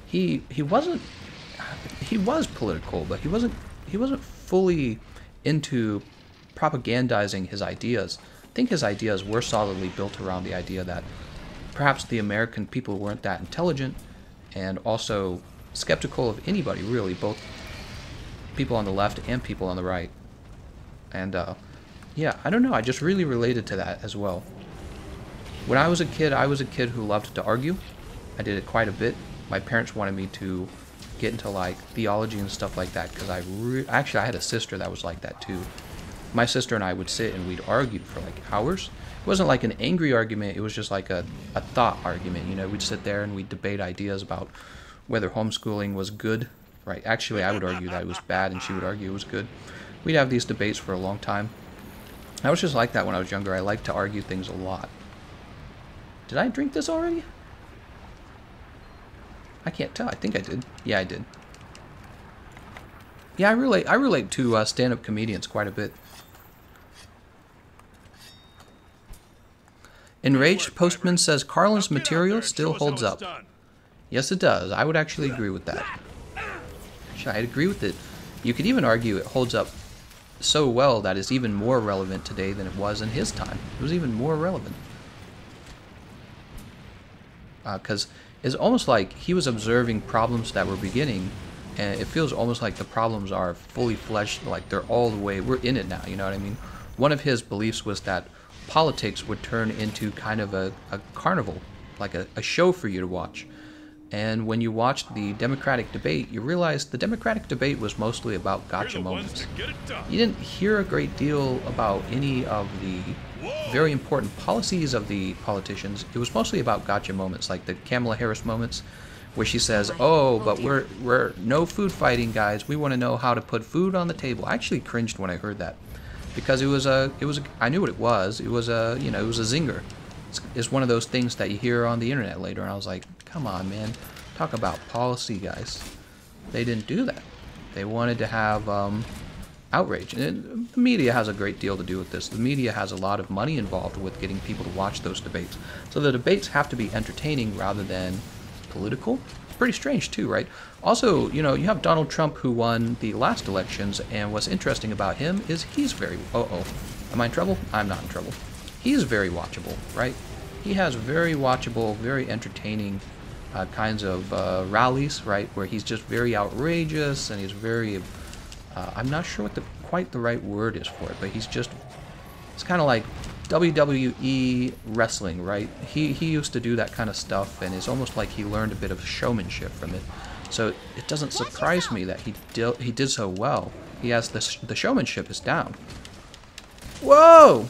he was political, but he wasn't fully into propagandizing his ideas. I think his ideas were solidly built around the idea that perhaps the American people weren't that intelligent, and also skeptical of anybody, really, both people on the left and people on the right. And yeah, I don't know, I just really related to that as well. When I was a kid who loved to argue. I did it quite a bit. My parents wanted me to get into like theology and stuff like that because actually I had a sister that was like that too. My sister and I would sit and we'd argue for like hours. It wasn't like an angry argument, it was just like a thought argument, you know. We'd sit there and we'd debate ideas about whether homeschooling was good, right? Actually, I would argue that it was bad and she would argue it was good. We'd have these debates for a long time. I was just like that when I was younger. I liked to argue things a lot. Did I drink this already? I can't tell. I think I did. Yeah, I did. Yeah, I relate to stand-up comedians quite a bit. Enraged Postman says Carlin's material still holds up. Yes, it does. I would actually agree with that. Actually, I'd agree with it. You could even argue it holds up so well that it's even more relevant today than it was in his time. It was even more relevant. Because it's almost like he was observing problems that were beginning, and it feels almost like the problems are fully fleshed, like they're all the way, we're in it now, you know what I mean? One of his beliefs was that politics would turn into kind of a carnival, like a show for you to watch. And when you watched the Democratic debate, you realized the Democratic debate was mostly about gotcha moments. You didn't hear a great deal about any of the very important policies of the politicians. It was mostly about gotcha moments, like the Kamala Harris moments, where she says, "Oh, but we're no food fighting, guys. We want to know how to put food on the table." I actually cringed when I heard that, because it was I knew what it was. It was a zinger. It's one of those things that you hear on the internet later, and I was like, come on, man, talk about policy, guys. They didn't do that. They wanted to have outrage. And the media has a great deal to do with this. The media has a lot of money involved with getting people to watch those debates. So the debates have to be entertaining rather than political. It's pretty strange too, right? Also, you know, you have Donald Trump, who won the last elections, and what's interesting about him is he's very... Am I in trouble? I'm not in trouble. He's very watchable, right? He has very watchable, very entertaining kinds of rallies, right? Where he's just very outrageous, and he's very... I'm not sure what quite the right word is for it, but he's just... It's kind of like WWE wrestling, right? He used to do that kind of stuff, and it's almost like he learned a bit of showmanship from it. So it doesn't surprise me that he did so well. He has the showmanship is down. Whoa!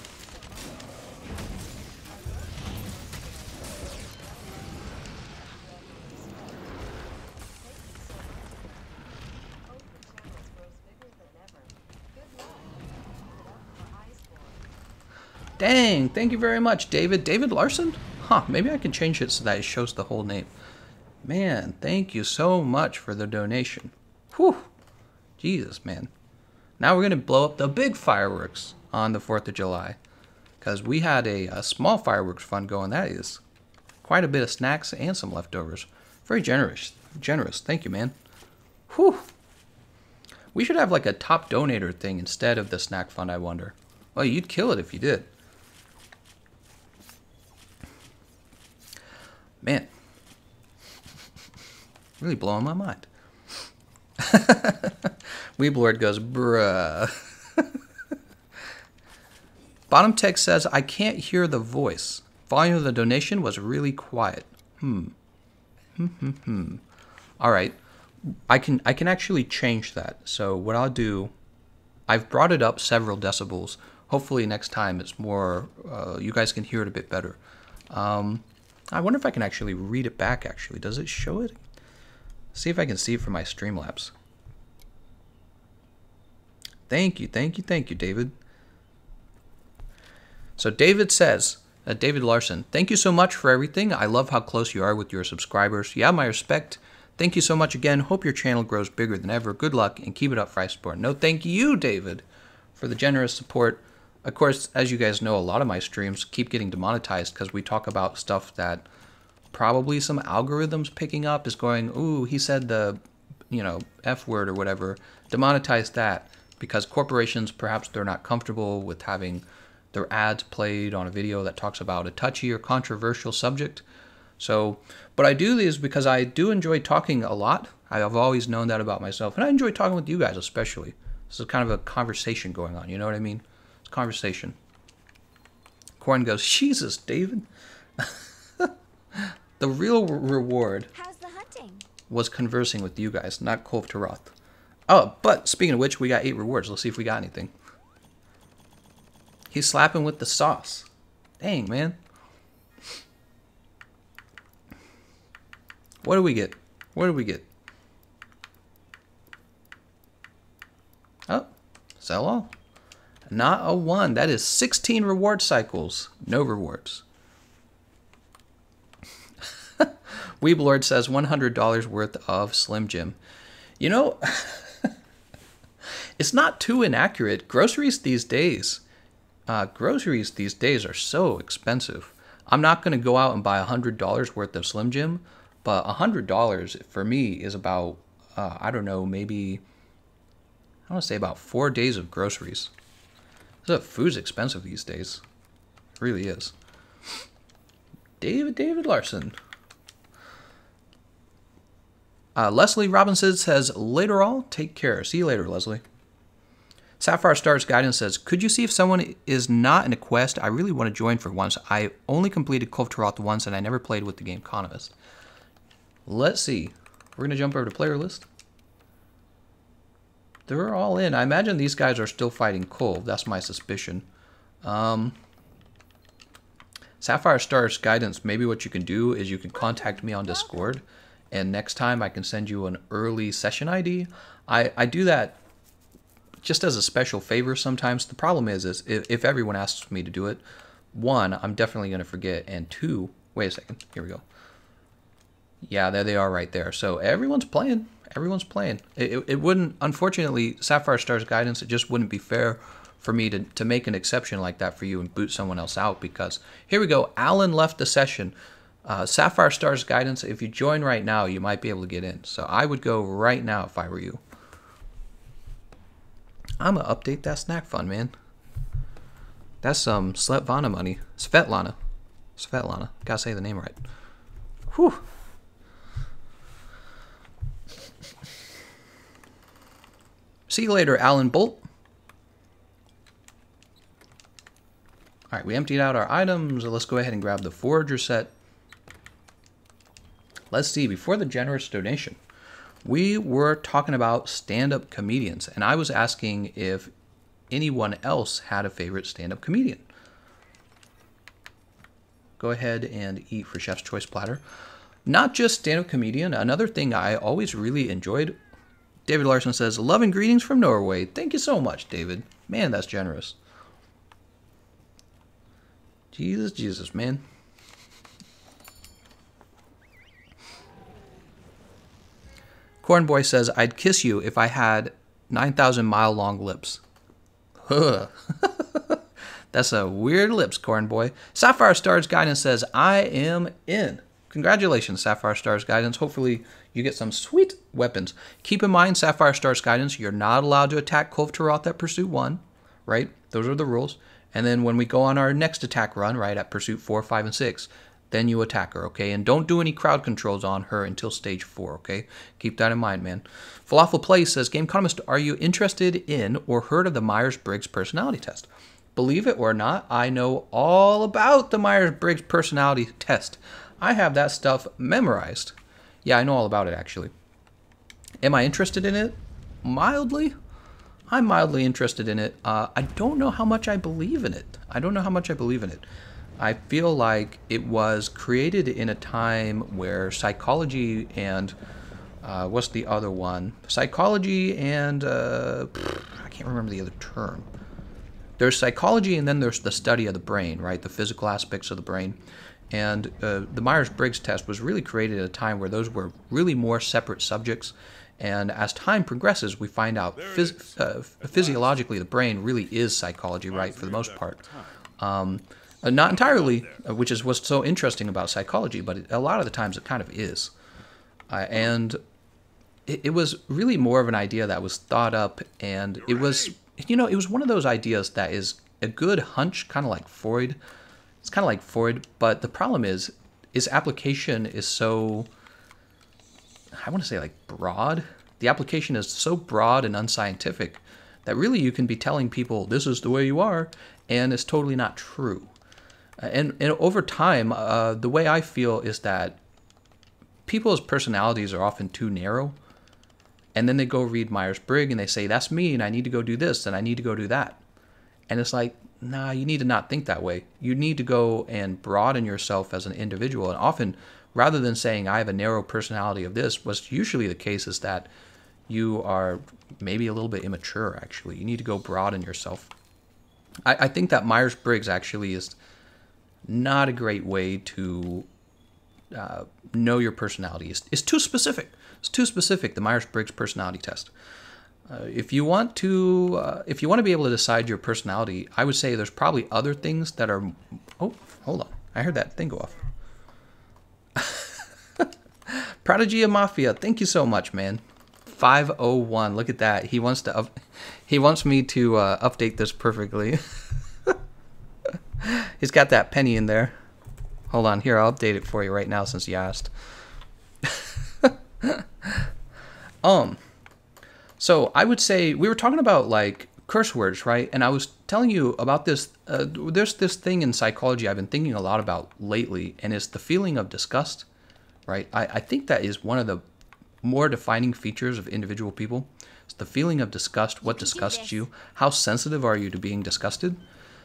Dang, thank you very much, David. David Larson? Huh, maybe I can change it so that it shows the whole name. Man, thank you so much for the donation. Whew. Jesus, man. Now we're going to blow up the big fireworks on the 4th of July. Because we had a small fireworks fund going. That is quite a bit of snacks and some leftovers. Very generous. Thank you, man. Whew. We should have like a top donator thing instead of the snack fund, I wonder. Well, you'd kill it if you did. Man. Really blowing my mind. Weeblord goes, bruh. Bottom Text says, I can't hear the voice. Volume of the donation was really quiet. Alright. I can actually change that. So what I'll do, I've brought it up several decibels. Hopefully next time it's more, you guys can hear it a bit better. I wonder if I can actually read it back, actually. Does it show it? See if I can see it from my Streamlabs. Thank you, David. So David says, David Larson, thank you so much for everything. I love how close you are with your subscribers. You have my respect. Thank you so much again. Hope your channel grows bigger than ever. Good luck and keep it up for support. No, thank you, David, for the generous support. Of course, as you guys know, a lot of my streams keep getting demonetized because we talk about stuff that probably some algorithms picking up is going, ooh, he said the, F word or whatever. Demonetize that because corporations, perhaps they're not comfortable with having their ads played on a video that talks about a touchy or controversial subject. So, but I do these because I do enjoy talking a lot. I've always known that about myself, and I enjoy talking with you guys especially. This is kind of a conversation going on, you know what I mean? It's conversation. Corn goes, Jesus, David. The real reward How's the hunting? was conversing with you guys, not Kulve Taroth. Oh, but speaking of which, we got 8 rewards. Let's see if we got anything. He's slapping with the sauce. Dang, man. What do we get? What do we get? Oh, sell all. Not a 1. That is 16 reward cycles. No rewards. Weeblord says $100 worth of Slim Jim. You know, it's not too inaccurate. Groceries these days are so expensive. I'm not going to go out and buy $100 worth of Slim Jim, but $100 for me is about, I don't know, maybe, I want to say about 4 days of groceries. Food's expensive these days. It really is. David Larson. Leslie Robinson says, later all, take care. See you later, Leslie. Sapphire Stars Guidance says, could you see if someone is not in a quest? I really want to join for once. I only completed Kulve Taroth once, and I never played with the Gameconomist. Let's see. We're going to jump over to player list. They're all in. I imagine these guys are still fighting Kulve. That's my suspicion. Sapphire Stars Guidance, maybe what you can do is you can contact me on Discord, and next time I can send you an early session ID. I do that just as a special favor sometimes. The problem is if everyone asks me to do it, 1, I'm definitely going to forget, and 2, wait a second, here we go. Yeah, there they are right there. So everyone's playing. Everyone's playing. It wouldn't, unfortunately, Sapphire Stars Guidance, it just wouldn't be fair for me to make an exception like that for you and boot someone else out, because here we go. Alan left the session. Sapphire Stars Guidance, if you join right now, you might be able to get in. So I would go right now if I were you. I'm going to update that snack fund, man. That's some Svetlana money. Svetlana. Gotta say the name right. Whew. See you later, Alan Bolt. All right, we emptied out our items. Let's go ahead and grab the Forager set. Let's see, before the generous donation, we were talking about stand-up comedians, and I was asking if anyone else had a favorite stand-up comedian. Go ahead and eat for Chef's Choice platter. Not just stand-up comedian, another thing I always really enjoyed. David Larson says, love and greetings from Norway. Thank you so much, David. Man, that's generous. Jesus, man. Cornboy says, I'd kiss you if I had 9,000-mile-long lips. Huh. That's a weird lips, Cornboy. Sapphire Stars Guidance says, I am in. Congratulations, Sapphire Stars Guidance. Hopefully you get some sweet weapons. Keep in mind, Sapphire Stars Guidance, you're not allowed to attack Kulve Taroth at Pursuit 1, right? Those are the rules. And then when we go on our next attack run, right, at Pursuit 4, 5, and 6, then you attack her, okay? And don't do any crowd controls on her until stage 4, okay? Keep that in mind, man. Falafel Play says, Gameconomist, are you interested in or heard of the Myers-Briggs personality test? Believe it or not, I know all about the Myers-Briggs personality test. I have that stuff memorized. Yeah, I know all about it, actually. Am I interested in it? Mildly? I'm mildly interested in it. I don't know how much I believe in it. I feel like it was created in a time where psychology and what's the other one? Psychology and I can't remember the other term. There's psychology and then there's the study of the brain, right? The physical aspects of the brain. And the Myers-Briggs test was really created at a time where those were really more separate subjects. And as time progresses, we find out physiologically the brain really is psychology, right, for the most part. Not entirely, which is what's so interesting about psychology, but a lot of the times it kind of is. And it was really more of an idea that was thought up, and it was, it was one of those ideas that is a good hunch, kind of like Freud. It's kind of like Freud, but the problem is its application is so, I want to say like broad. The application is so broad and unscientific that really you can be telling people this is the way you are, and it's totally not true. And over time, the way I feel is that people's personalities are often too narrow, and then they go read Myers-Briggs and they say, that's me, and I need to go do this, and I need to go do that. And it's like, nah, you need to not think that way. You need to go and broaden yourself as an individual. And often, rather than saying, I have a narrow personality of this, what's usually the case is that you are maybe a little bit immature, actually. You need to go broaden yourself. I think that Myers-Briggs actually is not a great way to know your personality. It's too specific. It's too specific, the Myers-Briggs personality test. If you want to be able to decide your personality, I would say there's probably other things that are. Oh, hold on! I heard that thing go off. Prodigy of Mafia, thank you so much, man. 501. Look at that. He wants me to update this perfectly. He's got that penny in there. Hold on, here, I'll update it for you right now since you asked. So I would say we were talking about like curse words, right? And I was telling you about this. There's this thing in psychology I've been thinking a lot about lately, and it's the feeling of disgust, right? I think that is one of the more defining features of individual people. It's the feeling of disgust. What disgusts you? How sensitive are you to being disgusted?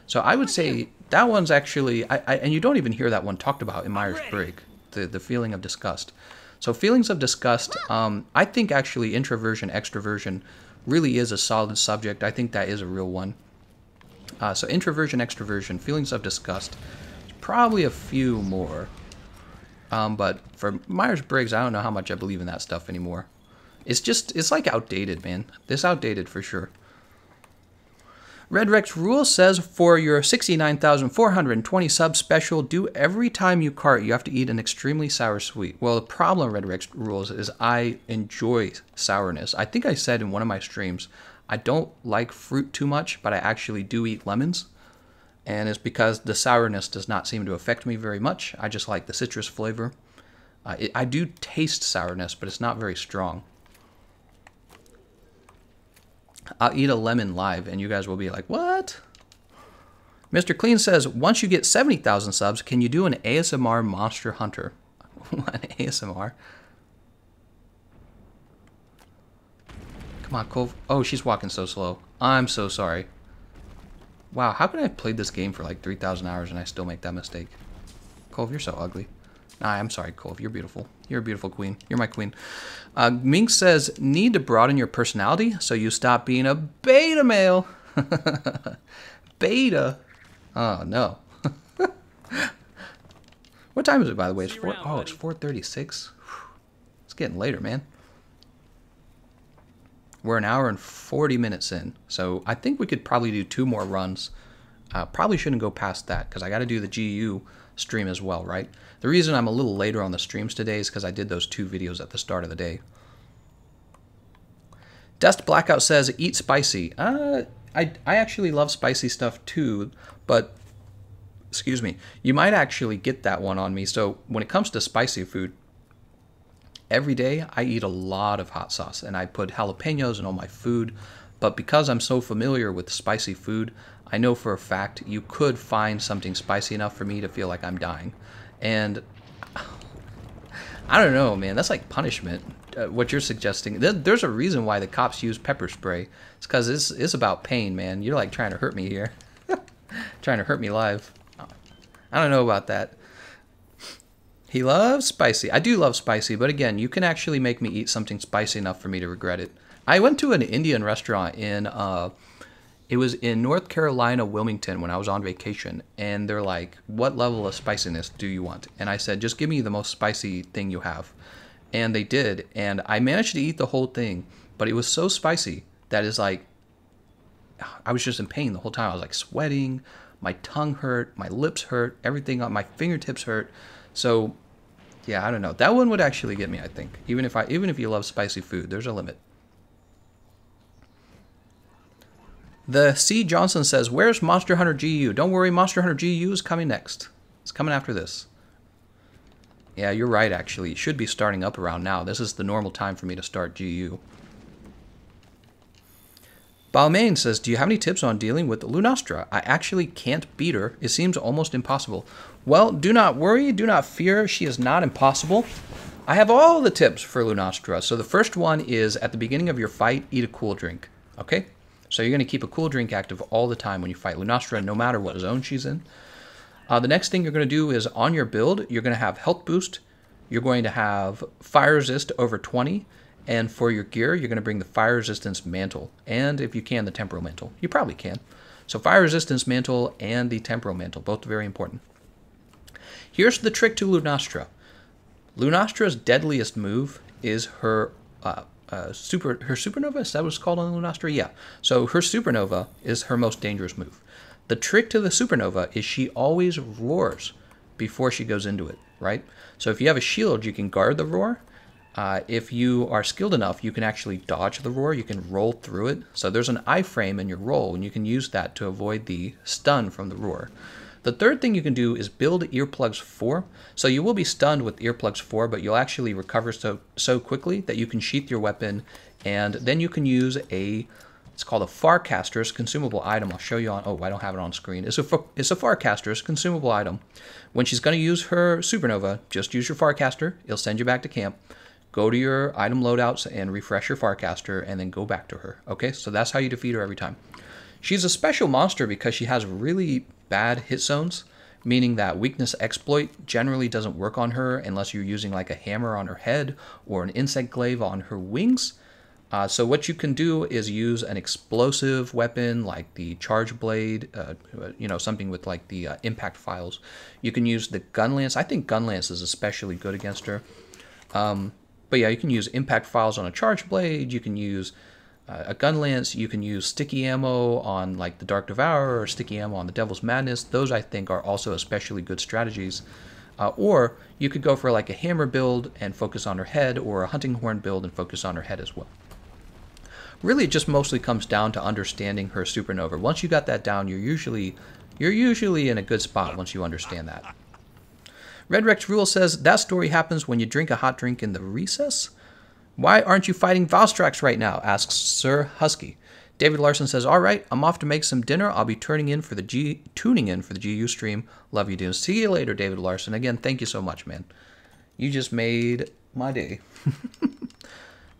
So I would say that one's actually, and you don't even hear that one talked about in Myers-Briggs, the feeling of disgust. So feelings of disgust, I think actually introversion, extroversion really is a solid subject. I think that is a real one. So introversion, extroversion, feelings of disgust, probably a few more. But for Myers-Briggs, I don't know how much I believe in that stuff anymore. It's like outdated, man. This outdated for sure. Red Rex Rule says, for your 69,420 sub special, do every time you cart, you have to eat an extremely sour sweet. Well, the problem, Red Rex Rules, is I enjoy sourness. I think I said in one of my streams, I don't like fruit too much, but I actually do eat lemons. And it's because the sourness does not seem to affect me very much. I just like the citrus flavor. I do taste sourness, but it's not very strong. I'll eat a lemon live, and you guys will be like, what? Mr. Clean says, once you get 70,000 subs, can you do an ASMR Monster Hunter? An ASMR? Come on, Kulve. Oh, she's walking so slow. I'm so sorry. Wow, how can I have played this game for like 3,000 hours and I still make that mistake? Kulve, you're so ugly. Nah, I'm sorry, Kulve. You're beautiful. You're a beautiful queen. You're my queen. Mink says, need to broaden your personality so you stop being a beta male. Beta? Oh, no. What time is it, by the way? It's 4:36. It's getting later, man. We're an hour and 40 minutes in. So I think we could probably do 2 more runs. Probably shouldn't go past that because I got to do the GU stream as well, right? The reason I'm a little later on the streams today is because I did those 2 videos at the start of the day. Dust Blackout says, eat spicy. I actually love spicy stuff too, but, excuse me, you might actually get that one on me. So when it comes to spicy food, every day I eat a lot of hot sauce, and I put jalapenos in all my food, but because I'm so familiar with spicy food, I know for a fact you could find something spicy enough for me to feel like I'm dying. And I don't know, man, that's like punishment, what you're suggesting. There's a reason why the cops use pepper spray. It's because it's about pain, man. You're like trying to hurt me here. Trying to hurt me live. I don't know about that. He loves spicy. I do love spicy, but again, you can actually make me eat something spicy enough for me to regret it. I went to an Indian restaurant in it was in North Carolina, Wilmington, when I was on vacation, and they're like, what level of spiciness do you want? And I said, just give me the most spicy thing you have. And they did. And I managed to eat the whole thing, but it was so spicy that is like, I was just in pain the whole time. I was like sweating, my tongue hurt, my lips hurt, everything on my fingertips hurt. So yeah, I don't know. That one would actually get me, I think. Even if you love spicy food, there's a limit. The C. Johnson says, "Where's Monster Hunter GU? Don't worry, Monster Hunter GU is coming next. It's coming after this." Yeah, you're right, actually. It should be starting up around now. This is the normal time for me to start GU. Balmain says, "Do you have any tips on dealing with Lunastra? I actually can't beat her. It seems almost impossible." Well, do not worry. Do not fear. She is not impossible. I have all the tips for Lunastra. So the first one is at the beginning of your fight, eat a cool drink. Okay? So you're going to keep a cool drink active all the time when you fight Lunastra, no matter what zone she's in. The next thing you're going to do is on your build, you're going to have health boost. You're going to have fire resist over 20. And for your gear, you're going to bring the fire resistance mantle. And if you can, the temporal mantle. You probably can. So fire resistance mantle and the temporal mantle, both very important. Here's the trick to Lunastra. Lunastra's deadliest move is her supernova. Is that what it's called on Lunastra? Yeah. So her supernova is her most dangerous move. The trick to the supernova is she always roars before she goes into it, right? So if you have a shield, you can guard the roar. If you are skilled enough, you can actually dodge the roar. You can roll through it. So there's an iframe in your roll, and you can use that to avoid the stun from the roar. The third thing you can do is build earplugs 4. So you will be stunned with earplugs 4, but you'll actually recover so quickly that you can sheath your weapon, and then you can use it's called a Farcaster's consumable item. I'll show you on, I don't have it on screen. It's a Farcaster's consumable item. When she's going to use her supernova, just use your Farcaster. It'll send you back to camp. Go to your item loadouts and refresh your Farcaster, and then go back to her. Okay, so that's how you defeat her every time. She's a special monster because she has really bad hit zones, meaning that weakness exploit generally doesn't work on her unless you're using like a hammer on her head or an insect glaive on her wings. So what you can do is use an explosive weapon like the charge blade, something with like the impact files. You can use the gun lance. I think gun lance is especially good against her. But yeah, you can use impact files on a charge blade. You can use a gun lance. You can use sticky ammo on like the Dark Devourer or sticky ammo on the Devil's Madness. Those I think are also especially good strategies. Or you could go for like a hammer build and focus on her head, or a hunting horn build and focus on her head as well. Really, it just mostly comes down to understanding her supernova. Once you got that down, you're usually in a good spot once you understand that. Red Rex Rule says, "That story happens when you drink a hot drink in the recess? Why aren't you fighting Valstrax right now?" asks Sir Husky. David Larson says, "All right, I'm off to make some dinner. I'll be tuning in for the GU stream. Love you, dude. See you later, David Larson." Again, thank you so much, man. You just made my day.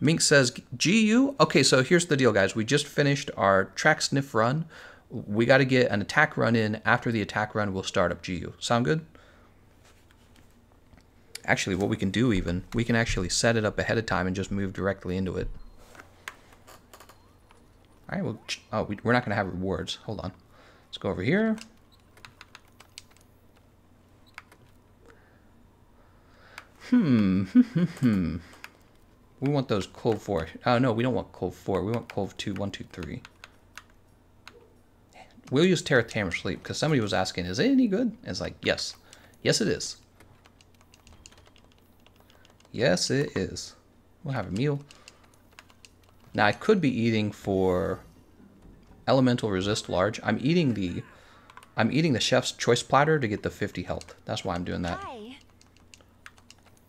Mink says, "GU? Okay, so here's the deal, guys. We just finished our track sniff run. We got to get an attack run in. After the attack run, we'll start up GU. Sound good?" Actually, what we can do we can actually set it up ahead of time and just move directly into it. All right, we're not going to have rewards. Hold on. Let's go over here. We want those Clove 4. Oh, no, we don't want Clove 4. We want Clove 2, 1, 2, 3. We'll use Tareth Hammer Sleep, because somebody was asking, is it any good? And it's like, yes. Yes, it is. Yes, it is. We'll have a meal. Now, I could be eating for Elemental Resist Large. I'm eating the Chef's Choice Platter to get the 50 health. That's why I'm doing that. Hi.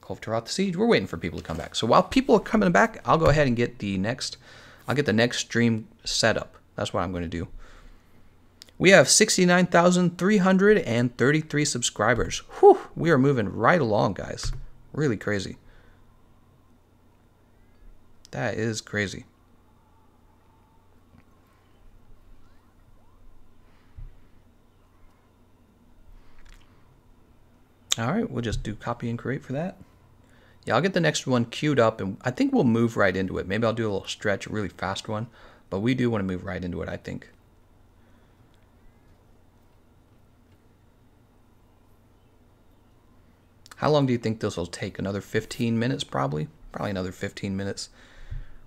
Kulve Taroth the Siege. We're waiting for people to come back. So while people are coming back, I'll go ahead and get the next stream set up. That's what I'm going to do. We have 69,333 subscribers. Whew, we are moving right along, guys. Really crazy. That is crazy. All right, we'll just do copy and create for that. Yeah, I'll get the next one queued up, and I think we'll move right into it. Maybe I'll do a little stretch, a really fast one, but we do want to move right into it, I think. How long do you think this will take? Another 15 minutes probably? Probably another 15 minutes.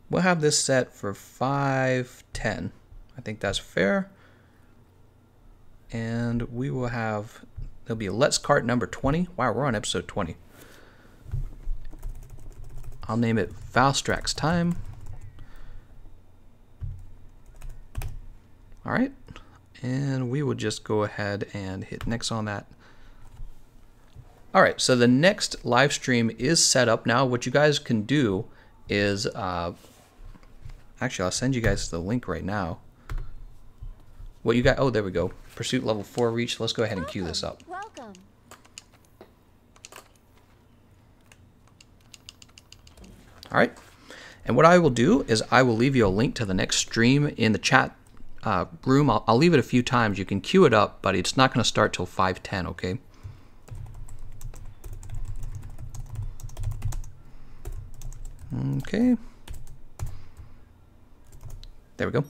We'll have this set for 5:10. I think that's fair. And we will have, there'll be a Let's Cart number 20. Wow, we're on episode 20. I'll name it Valstrax Time. All right. And we will just go ahead and hit next on that. All right, so the next live stream is set up now. What you guys can do is, actually, I'll send you guys the link right now. What you got? Oh, there we go. Pursuit level 4 reached. Let's go ahead and queue this up. Welcome. All right, and what I will do is I will leave you a link to the next stream in the chat room. I'll leave it a few times. You can queue it up, but it's not going to start till 5:10. Okay. Okay. There we go.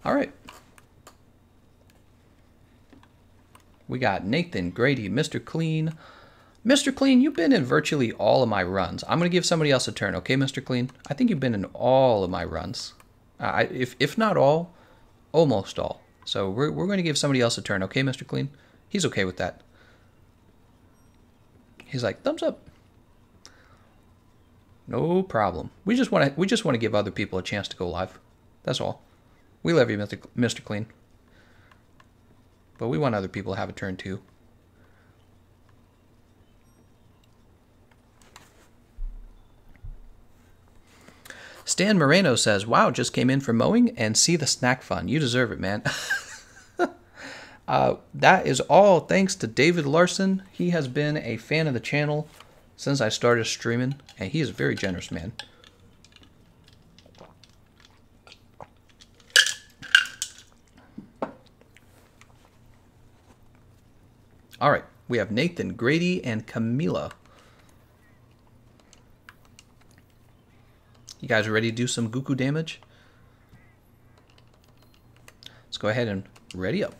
All right. We got Nathan, Grady, Mr. Clean. Mr. Clean, you've been in virtually all of my runs. I'm going to give somebody else a turn, okay, Mr. Clean? I think you've been in all of my runs. If not all, almost all. So we're going to give somebody else a turn, okay, Mr. Clean? He's okay with that. He's like, thumbs up. No problem. We just want to give other people a chance to go live. That's all. We love you, Mr. Clean. But we want other people to have a turn too. Stan Moreno says, wow, just came in for mowing and see the snack fun. You deserve it, man. That is all thanks to David Larson. He has been a fan of the channel since I started streaming, and he is a very generous man. All right, we have Nathan, Grady, and Camila. You guys ready to do some Goku damage? Let's go ahead and ready up.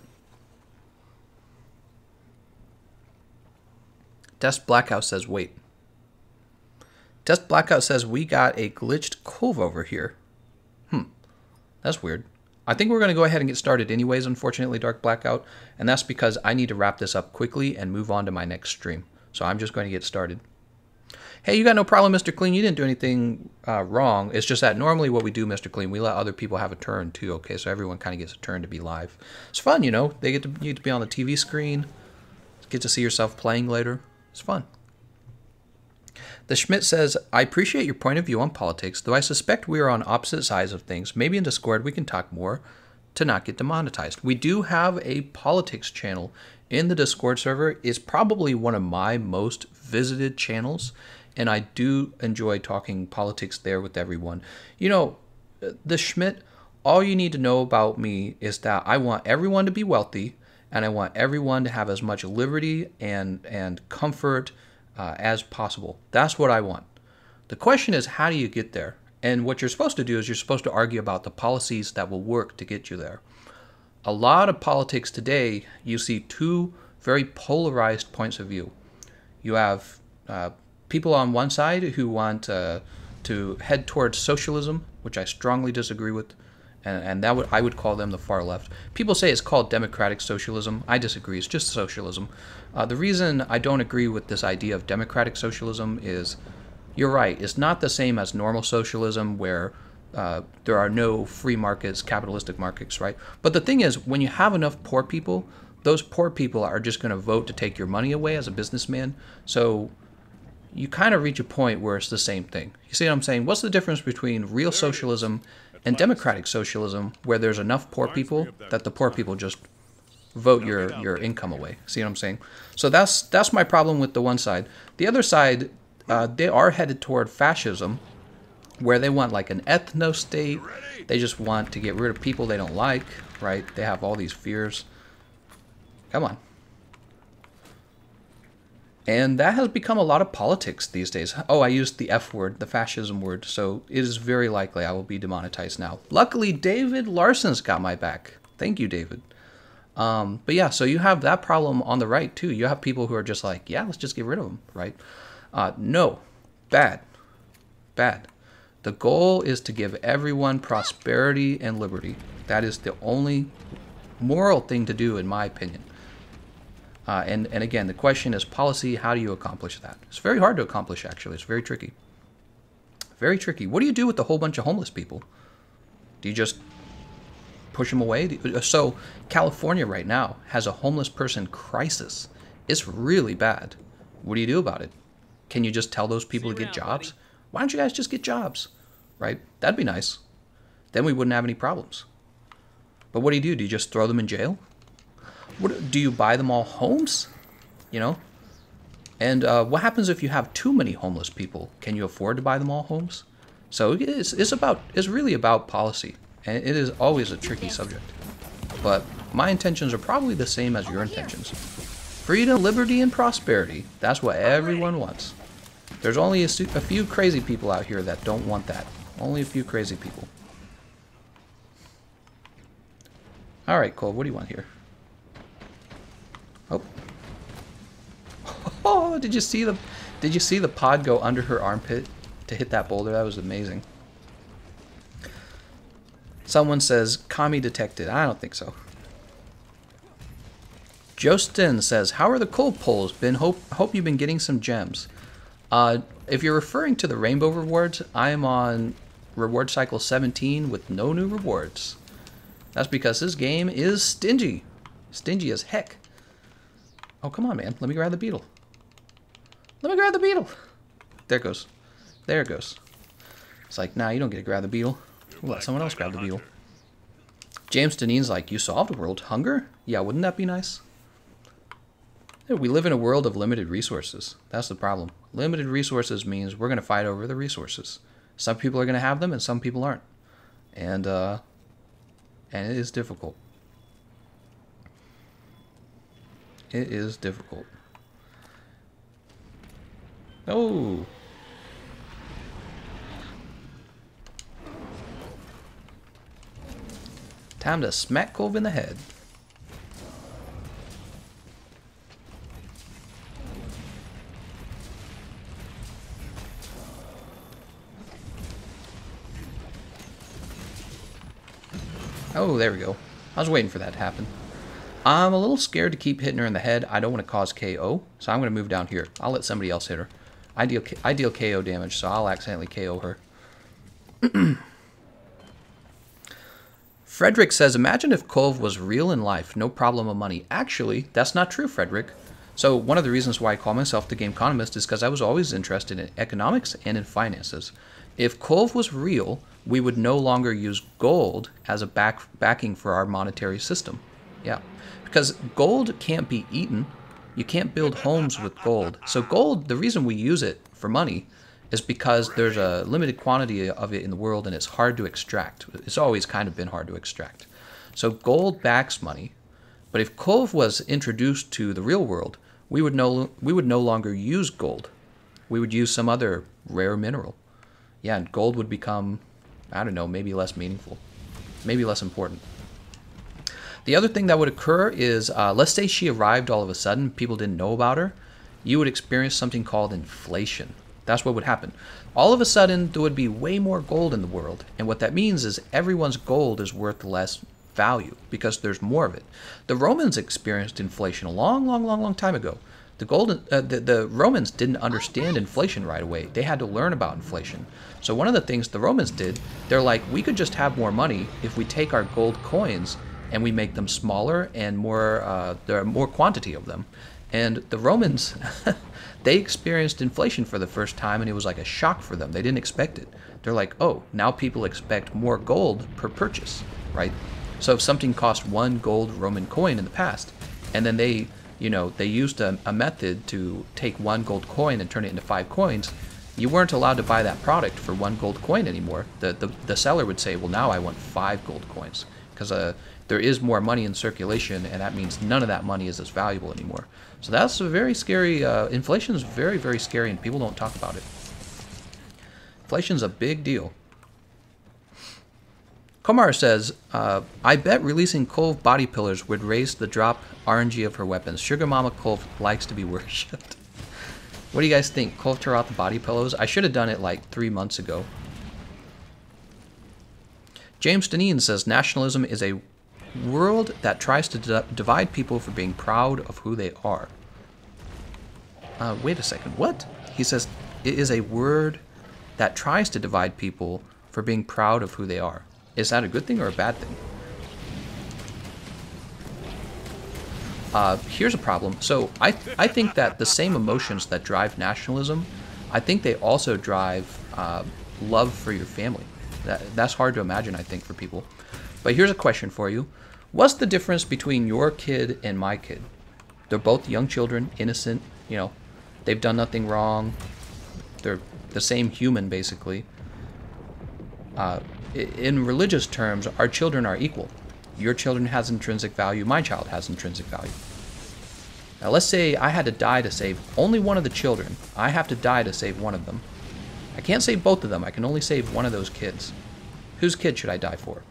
Test Blackout says wait. Test Blackout says we got a glitched Kulve over here. That's weird. I think we're going to go ahead and get started anyways, unfortunately, Dark Blackout. And that's because I need to wrap this up quickly and move on to my next stream. So I'm just going to get started. Hey, you got no problem, Mr. Clean. You didn't do anything wrong. It's just that normally what we do, Mr. Clean, we let other people have a turn too, okay? So everyone kind of gets a turn to be live. It's fun, you know. You get to be on the TV screen. Get to see yourself playing later. It's fun. The Schmidt says, I appreciate your point of view on politics, though I suspect we are on opposite sides of things. Maybe in Discord we can talk more to not get demonetized. We do have a politics channel in the Discord server. It's probably one of my most visited channels, and I do enjoy talking politics there with everyone. You know, the Schmidt, all you need to know about me is that I want everyone to be wealthy, and I want everyone to have as much liberty and comfort as possible. That's what I want. The question is, how do you get there? And what you're supposed to do is you're supposed to argue about the policies that will work to get you there. A lot of politics today, you see two very polarized points of view. You have people on one side who want to head towards socialism, which I strongly disagree with, and I would call them the far left. People say it's called democratic socialism. I disagree. It's just socialism. The reason I don't agree with this idea of democratic socialism is, you're right, it's not the same as normal socialism where there are no free markets, capitalistic markets, right? But the thing is, when you have enough poor people, those poor people are just going to vote to take your money away as a businessman. So you kind of reach a point where it's the same thing. You see what I'm saying? What's the difference between real socialism and democratic socialism, where there's enough poor people that the poor people just vote your income away? See what I'm saying? So that's my problem with the one side. The other side, they are headed toward fascism, where they want like an ethno-state. They just want to get rid of people they don't like, right? They have all these fears. Come on. And that has become a lot of politics these days. Oh, I used the F word, the fascism word, so it is very likely I will be demonetized now. Luckily, David Larson's got my back. Thank you, David. But yeah, so you have that problem on the right, too. You have people who are just like, yeah, let's just get rid of them, right? No. Bad. Bad. The goal is to give everyone prosperity and liberty. That is the only moral thing to do, in my opinion. And again, the question is policy. How do you accomplish that? It's very hard to accomplish, actually. It's very tricky. Very tricky. What do you do with a whole bunch of homeless people? Do you just push them away? So California right now has a homeless person crisis. It's really bad. What do you do about it? Can you just tell those people to get jobs? Buddy. Why don't you guys just get jobs? Right? That'd be nice. Then we wouldn't have any problems. But what do? Do you just throw them in jail? What, do you buy them all homes? You know? And what happens if you have too many homeless people? Can you afford to buy them all homes? So it's really about policy. And it is always a tricky subject. But my intentions are probably the same as your intentions. Freedom, liberty, and prosperity. That's what everyone wants. There's only a few crazy people out here that don't want that. Only a few crazy people. Alright, Cole, what do you want here? Oh. Oh, did you see the pod go under her armpit to hit that boulder? That was amazing. Someone says, Kami detected. I don't think so. Jostin says, how are the cold polls been? Hope you've been getting some gems. If you're referring to the rainbow rewards, I am on reward cycle 17 with no new rewards. That's because this game is stingy. Stingy as heck. Oh, come on, man. Let me grab the beetle. Let me grab the beetle. There it goes. There it goes. It's like, nah, you don't get to grab the beetle. We'll let someone else grab the beetle. James Deneen's like, you solved world hunger? Yeah, wouldn't that be nice? We live in a world of limited resources. That's the problem. Limited resources means we're going to fight over the resources. Some people are going to have them and some people aren't. And it is difficult. It is difficult. Oh. Time to smack Kulve in the head. Oh, there we go. I was waiting for that to happen. I'm a little scared to keep hitting her in the head. I don't want to cause KO, so I'm going to move down here. I'll let somebody else hit her. I deal KO damage, so I'll accidentally KO her. Frederick says, imagine if Kulve was real in life, no problem of money. Actually, that's not true, Frederick. So one of the reasons why I call myself the Gameconomist is because I was always interested in economics and in finances. If Kulve was real, we would no longer use gold as a backing for our monetary system. Yeah, because gold can't be eaten. You can't build homes with gold. So gold, the reason we use it for money is because there's a limited quantity of it in the world and it's hard to extract. It's always kind of been hard to extract. So gold backs money. But if Kulve was introduced to the real world, we would no longer use gold. We would use some other rare mineral. Yeah, and gold would become, I don't know, maybe less meaningful, maybe less important. The other thing that would occur is, let's say she arrived all of a sudden, people didn't know about her, you would experience something called inflation. That's what would happen. All of a sudden, there would be way more gold in the world, and what that means is everyone's gold is worth less value because there's more of it. The Romans experienced inflation a long time ago. The Romans didn't understand inflation right away. They had to learn about inflation. So one of the things the Romans did, they're like, we could just have more money if we take our gold coins and we make them smaller and more, there are more quantity of them. And the Romans, they experienced inflation for the first time and it was like a shock for them. They didn't expect it. They're like, oh, now people expect more gold per purchase, right? So if something cost 1 gold Roman coin in the past, and then they used a method to take 1 gold coin and turn it into 5 coins, you weren't allowed to buy that product for 1 gold coin anymore. The seller would say, well, now I want 5 gold coins. because there is more money in circulation, and that means none of that money is as valuable anymore. So that's a very scary. Inflation is very, very scary, and people don't talk about it. Inflation's a big deal. Komar says, I bet releasing Kulve body pillars would raise the drop RNG of her weapons. Sugar Mama Kulve likes to be worshipped. What do you guys think? Kulve Taroth body pillows? I should have done it like 3 months ago. James Deneen says, nationalism is a world that tries to divide people for being proud of who they are. Wait a second, what? He says, it is a word that tries to divide people for being proud of who they are. Is that a good thing or a bad thing? Here's a problem. So I think that the same emotions that drive nationalism, I think they also drive love for your family. That's hard to imagine, I think, for people. But here's a question for you. What's the difference between your kid and my kid? They're both young children, innocent, you know, they've done nothing wrong. They're the same human, basically. In religious terms, our children are equal. Your children has intrinsic value, my child has intrinsic value. Now let's say I had to die to save only one of the children. I have to die to save one of them. I can't save both of them, I can only save one of those kids. Whose kid should I die for?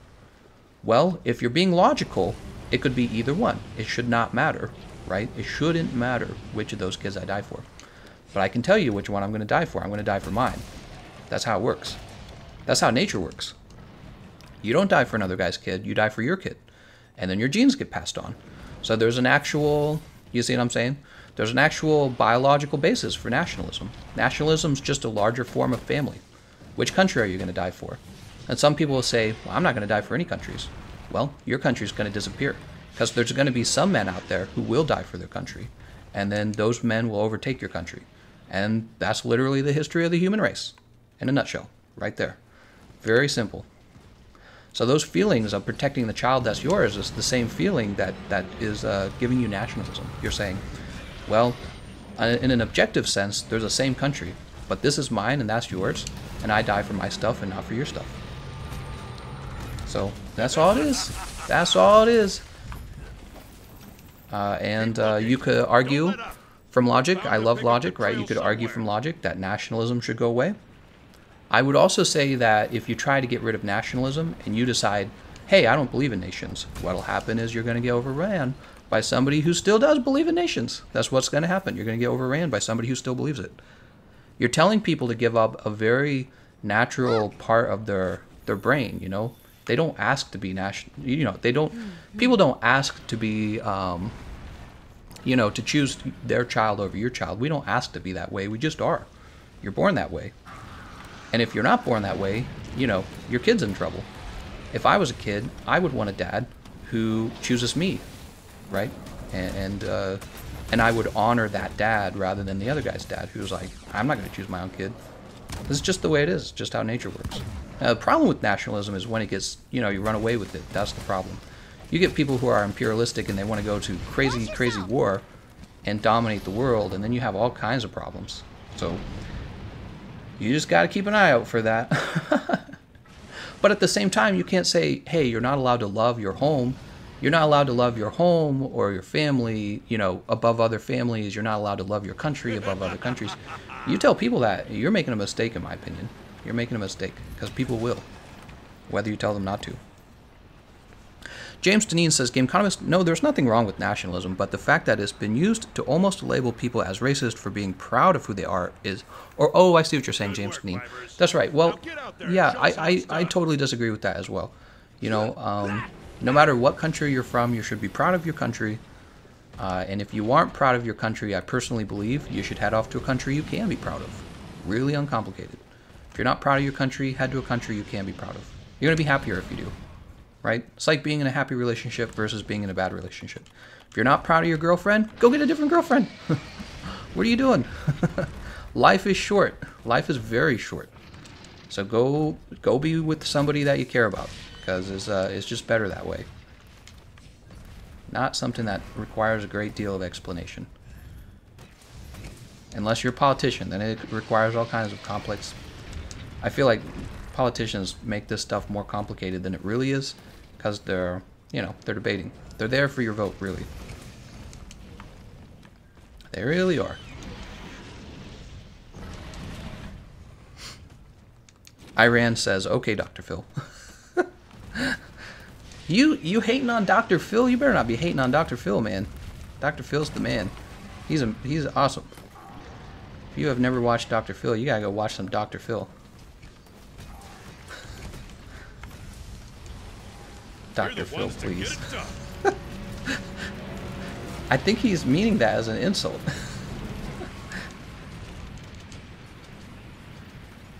Well, if you're being logical, it could be either one. It should not matter, right? It shouldn't matter which of those kids I die for. But I can tell you which one I'm going to die for. I'm going to die for mine. That's how it works. That's how nature works. You don't die for another guy's kid, you die for your kid. And then your genes get passed on. So there's an actual, you see what I'm saying? There's an actual biological basis for nationalism. Nationalism's just a larger form of family. Which country are you going to die for? And some people will say, well, I'm not going to die for any countries. Well, your country's going to disappear. Because there's going to be some men out there who will die for their country. And then those men will overtake your country. And that's literally the history of the human race. In a nutshell. Right there. Very simple. So those feelings of protecting the child that's yours is the same feeling that is giving you nationalism. You're saying, well, in an objective sense, there's the same country, but this is mine and that's yours, and I die for my stuff and not for your stuff. So that's all it is. That's all it is. You could argue from logic. I love logic, right? You could argue from logic that nationalism should go away. I would also say that if you try to get rid of nationalism and you decide, hey, I don't believe in nations, what'll happen is you're going to get overran by somebody who still does believe in nations. That's what's going to happen. You're going to get overran by somebody who still believes it. You're telling people to give up a very natural part of their brain, you know? They don't ask to be national, you know, they don't, people don't ask to be, you know, to choose their child over your child. We don't ask to be that way. We just are. You're born that way. And if you're not born that way, you know, your kid's in trouble. If I was a kid, I would want a dad who chooses me, right? And I would honor that dad rather than the other guy's dad who's like, I'm not going to choose my own kid. This is just the way it is, just how nature works. The problem with nationalism is when it gets, you know, you run away with it. That's the problem. You get people who are imperialistic and they want to go to crazy, crazy war and dominate the world, and then you have all kinds of problems. So you just got to keep an eye out for that. But at the same time, you can't say, hey, you're not allowed to love your home. You're not allowed to love your home or your family, you know, above other families. You're not allowed to love your country above other countries. You tell people that, you're making a mistake, in my opinion. You're making a mistake, because people will, whether you tell them not to. James Deneen says, Gameconomist, no, there's nothing wrong with nationalism, but the fact that it's been used to almost label people as racist for being proud of who they are is, or, oh, I see what you're saying, James Deneen. That's right. Well, yeah, I totally disagree with that as well. You know, no matter what country you're from, you should be proud of your country. And if you aren't proud of your country, I personally believe you should head off to a country you can be proud of. Really uncomplicated. If you're not proud of your country, head to a country you can be proud of. You're going to be happier if you do. Right? It's like being in a happy relationship versus being in a bad relationship. If you're not proud of your girlfriend, go get a different girlfriend. What are you doing? Life is short. Life is very short. So go be with somebody that you care about, because it's just better that way. Not something that requires a great deal of explanation. Unless you're a politician, then it requires all kinds of complex. I feel like politicians make this stuff more complicated than it really is, because they're, you know, they're debating. They're there for your vote, really. They really are. Iran says, "Okay, Dr. Phil." You hating on Dr. Phil? You better not be hating on Dr. Phil, man. Dr. Phil's the man. He's awesome. If you have never watched Dr. Phil, you gotta go watch some Dr. Phil. Dr. Phil, please. I think he's meaning that as an insult.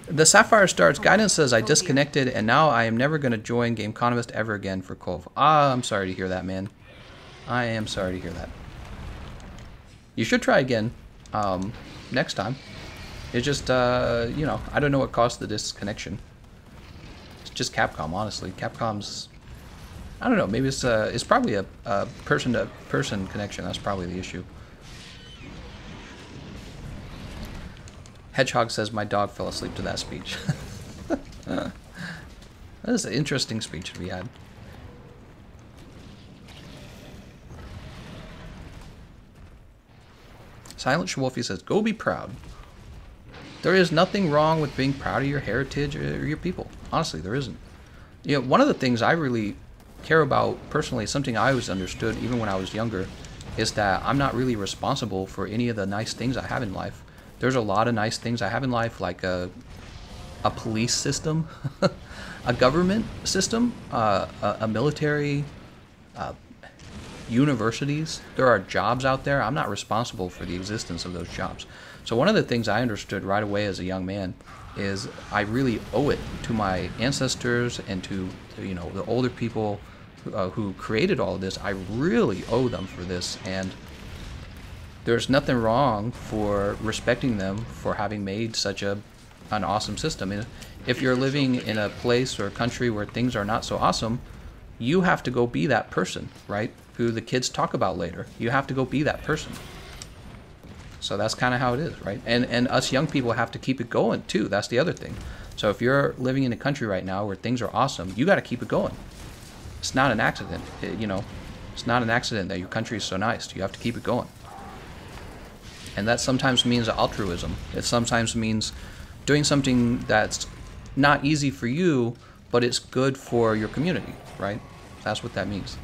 The Sapphire Stars guidance says, "I disconnected and now I am never going to join Gameconomist ever again for Kulve." Ah, I'm sorry to hear that, man. I am sorry to hear that. You should try again next time. It's just, you know, I don't know what caused the disconnection. It's just Capcom, honestly. Capcom's, I don't know, maybe it's probably a person-to-person connection. That's probably the issue. Hedgehog says, "My dog fell asleep to that speech." That is an interesting speech to be had. Silent Schwolfie says, "Go be proud." There is nothing wrong with being proud of your heritage or your people. Honestly, there isn't. You know, one of the things I really care about personally, something I always understood even when I was younger, is that I'm not really responsible for any of the nice things I have in life. There's a lot of nice things I have in life, like a police system, a government system, a military, universities. There are jobs out there. I'm not responsible for the existence of those jobs. So one of the things I understood right away as a young man is I really owe it to my ancestors and to, you know, the older people who created all of this. I really owe them for this, and there's nothing wrong for respecting them for having made such an awesome system. And if you're living in a place or a country where things are not so awesome, you have to go be that person, right? Who the kids talk about later. You have to go be that person. So that's kind of how it is, right? And us young people have to keep it going too. That's the other thing. So if you're living in a country right now where things are awesome, you got to keep it going. It's not an accident, you know. It's not an accident that your country is so nice. You have to keep it going. And that sometimes means altruism. It sometimes means doing something that's not easy for you, but it's good for your community, right? That's what that means.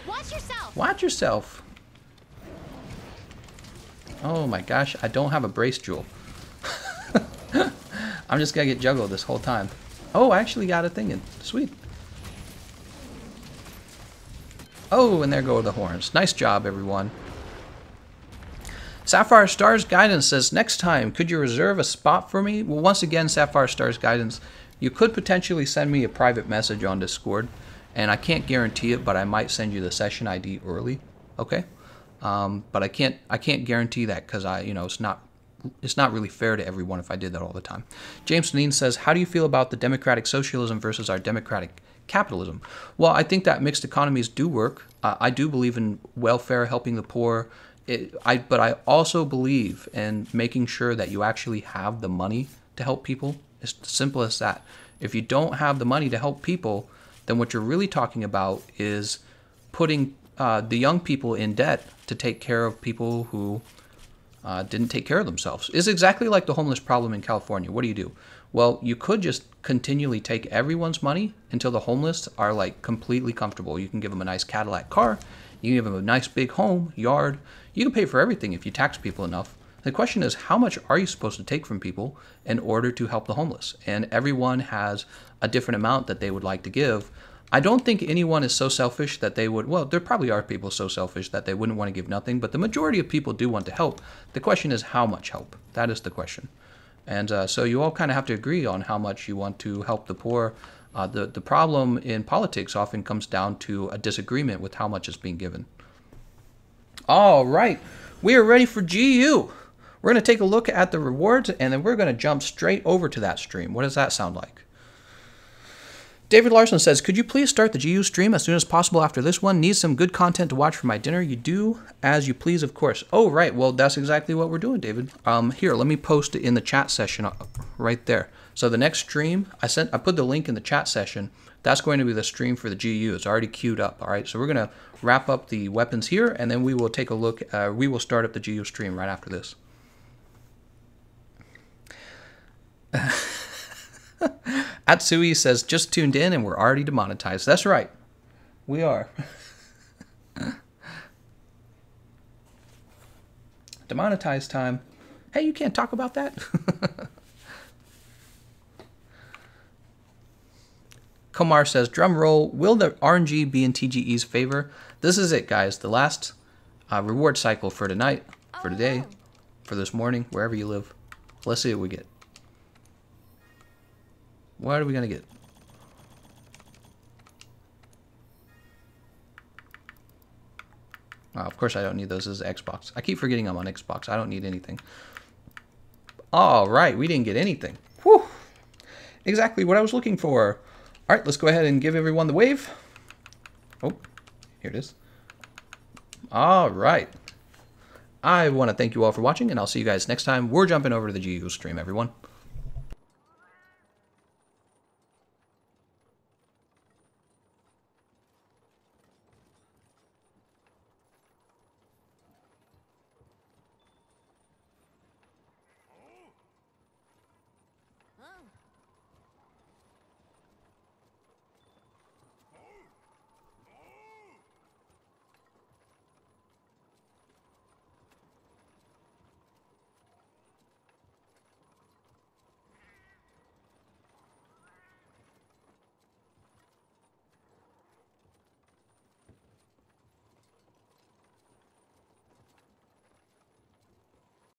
Watch yourself. Watch yourself. Oh my gosh, I don't have a brace jewel. I'm just gonna get juggled this whole time. Oh, I actually got a thing in. Sweet. Oh, and there go the horns. Nice job, everyone. Sapphire Stars Guidance says, "Next time, could you reserve a spot for me?" Well, once again, Sapphire Stars Guidance, you could potentially send me a private message on Discord, and I can't guarantee it, but I might send you the session ID early. Okay, but I can't guarantee that because it's not really fair to everyone if I did that all the time. James Neen says, "How do you feel about the democratic socialism versus our democratic capitalism?" Well, I think that mixed economies do work. I do believe in welfare, helping the poor. But I also believe in making sure that you actually have the money to help people. It's simple as that. If you don't have the money to help people, then what you're really talking about is putting the young people in debt to take care of people who didn't take care of themselves. It's exactly like the homeless problem in California. What do? Well, you could just continually take everyone's money until the homeless are like completely comfortable. You can give them a nice Cadillac car. You can give them a nice big home, yard. You can pay for everything if you tax people enough. The question is, how much are you supposed to take from people in order to help the homeless? And everyone has a different amount that they would like to give. I don't think anyone is so selfish that they would, well, there probably are people so selfish that they wouldn't want to give nothing, but the majority of people do want to help. The question is how much help? That is the question. And so you all kind of have to agree on how much you want to help the poor. The problem in politics often comes down to a disagreement with how much is being given. All right, we are ready for GU. We're going to take a look at the rewards, and then we're going to jump straight over to that stream. What does that sound like? David Larson says, could you please start the GU stream as soon as possible after this one? Need some good content to watch for my dinner. You do as you please, of course. Oh, right. Well, that's exactly what we're doing, David. Here, let me post it in the chat session right there. So the next stream, I put the link in the chat session. That's going to be the stream for the GU. It's already queued up. All right. So we're going to wrap up the weapons here, and then we will take a look. We will start up the GU stream right after this. Atsui says, just tuned in and we're already demonetized. That's right. We are. Demonetized time. Hey, you can't talk about that. Komar says, drum roll, will the RNG be in TGE's favor? This is it, guys. The last reward cycle for tonight, for today, for this morning, wherever you live. Let's see what we get. What are we going to get? Of course I don't need those as Xbox. I keep forgetting I'm on Xbox. I don't need anything. All right, we didn't get anything. Whew. Exactly what I was looking for. All right, let's go ahead and give everyone the wave. Oh, here it is. All right. I want to thank you all for watching, and I'll see you guys next time. We're jumping over to the GU stream, everyone.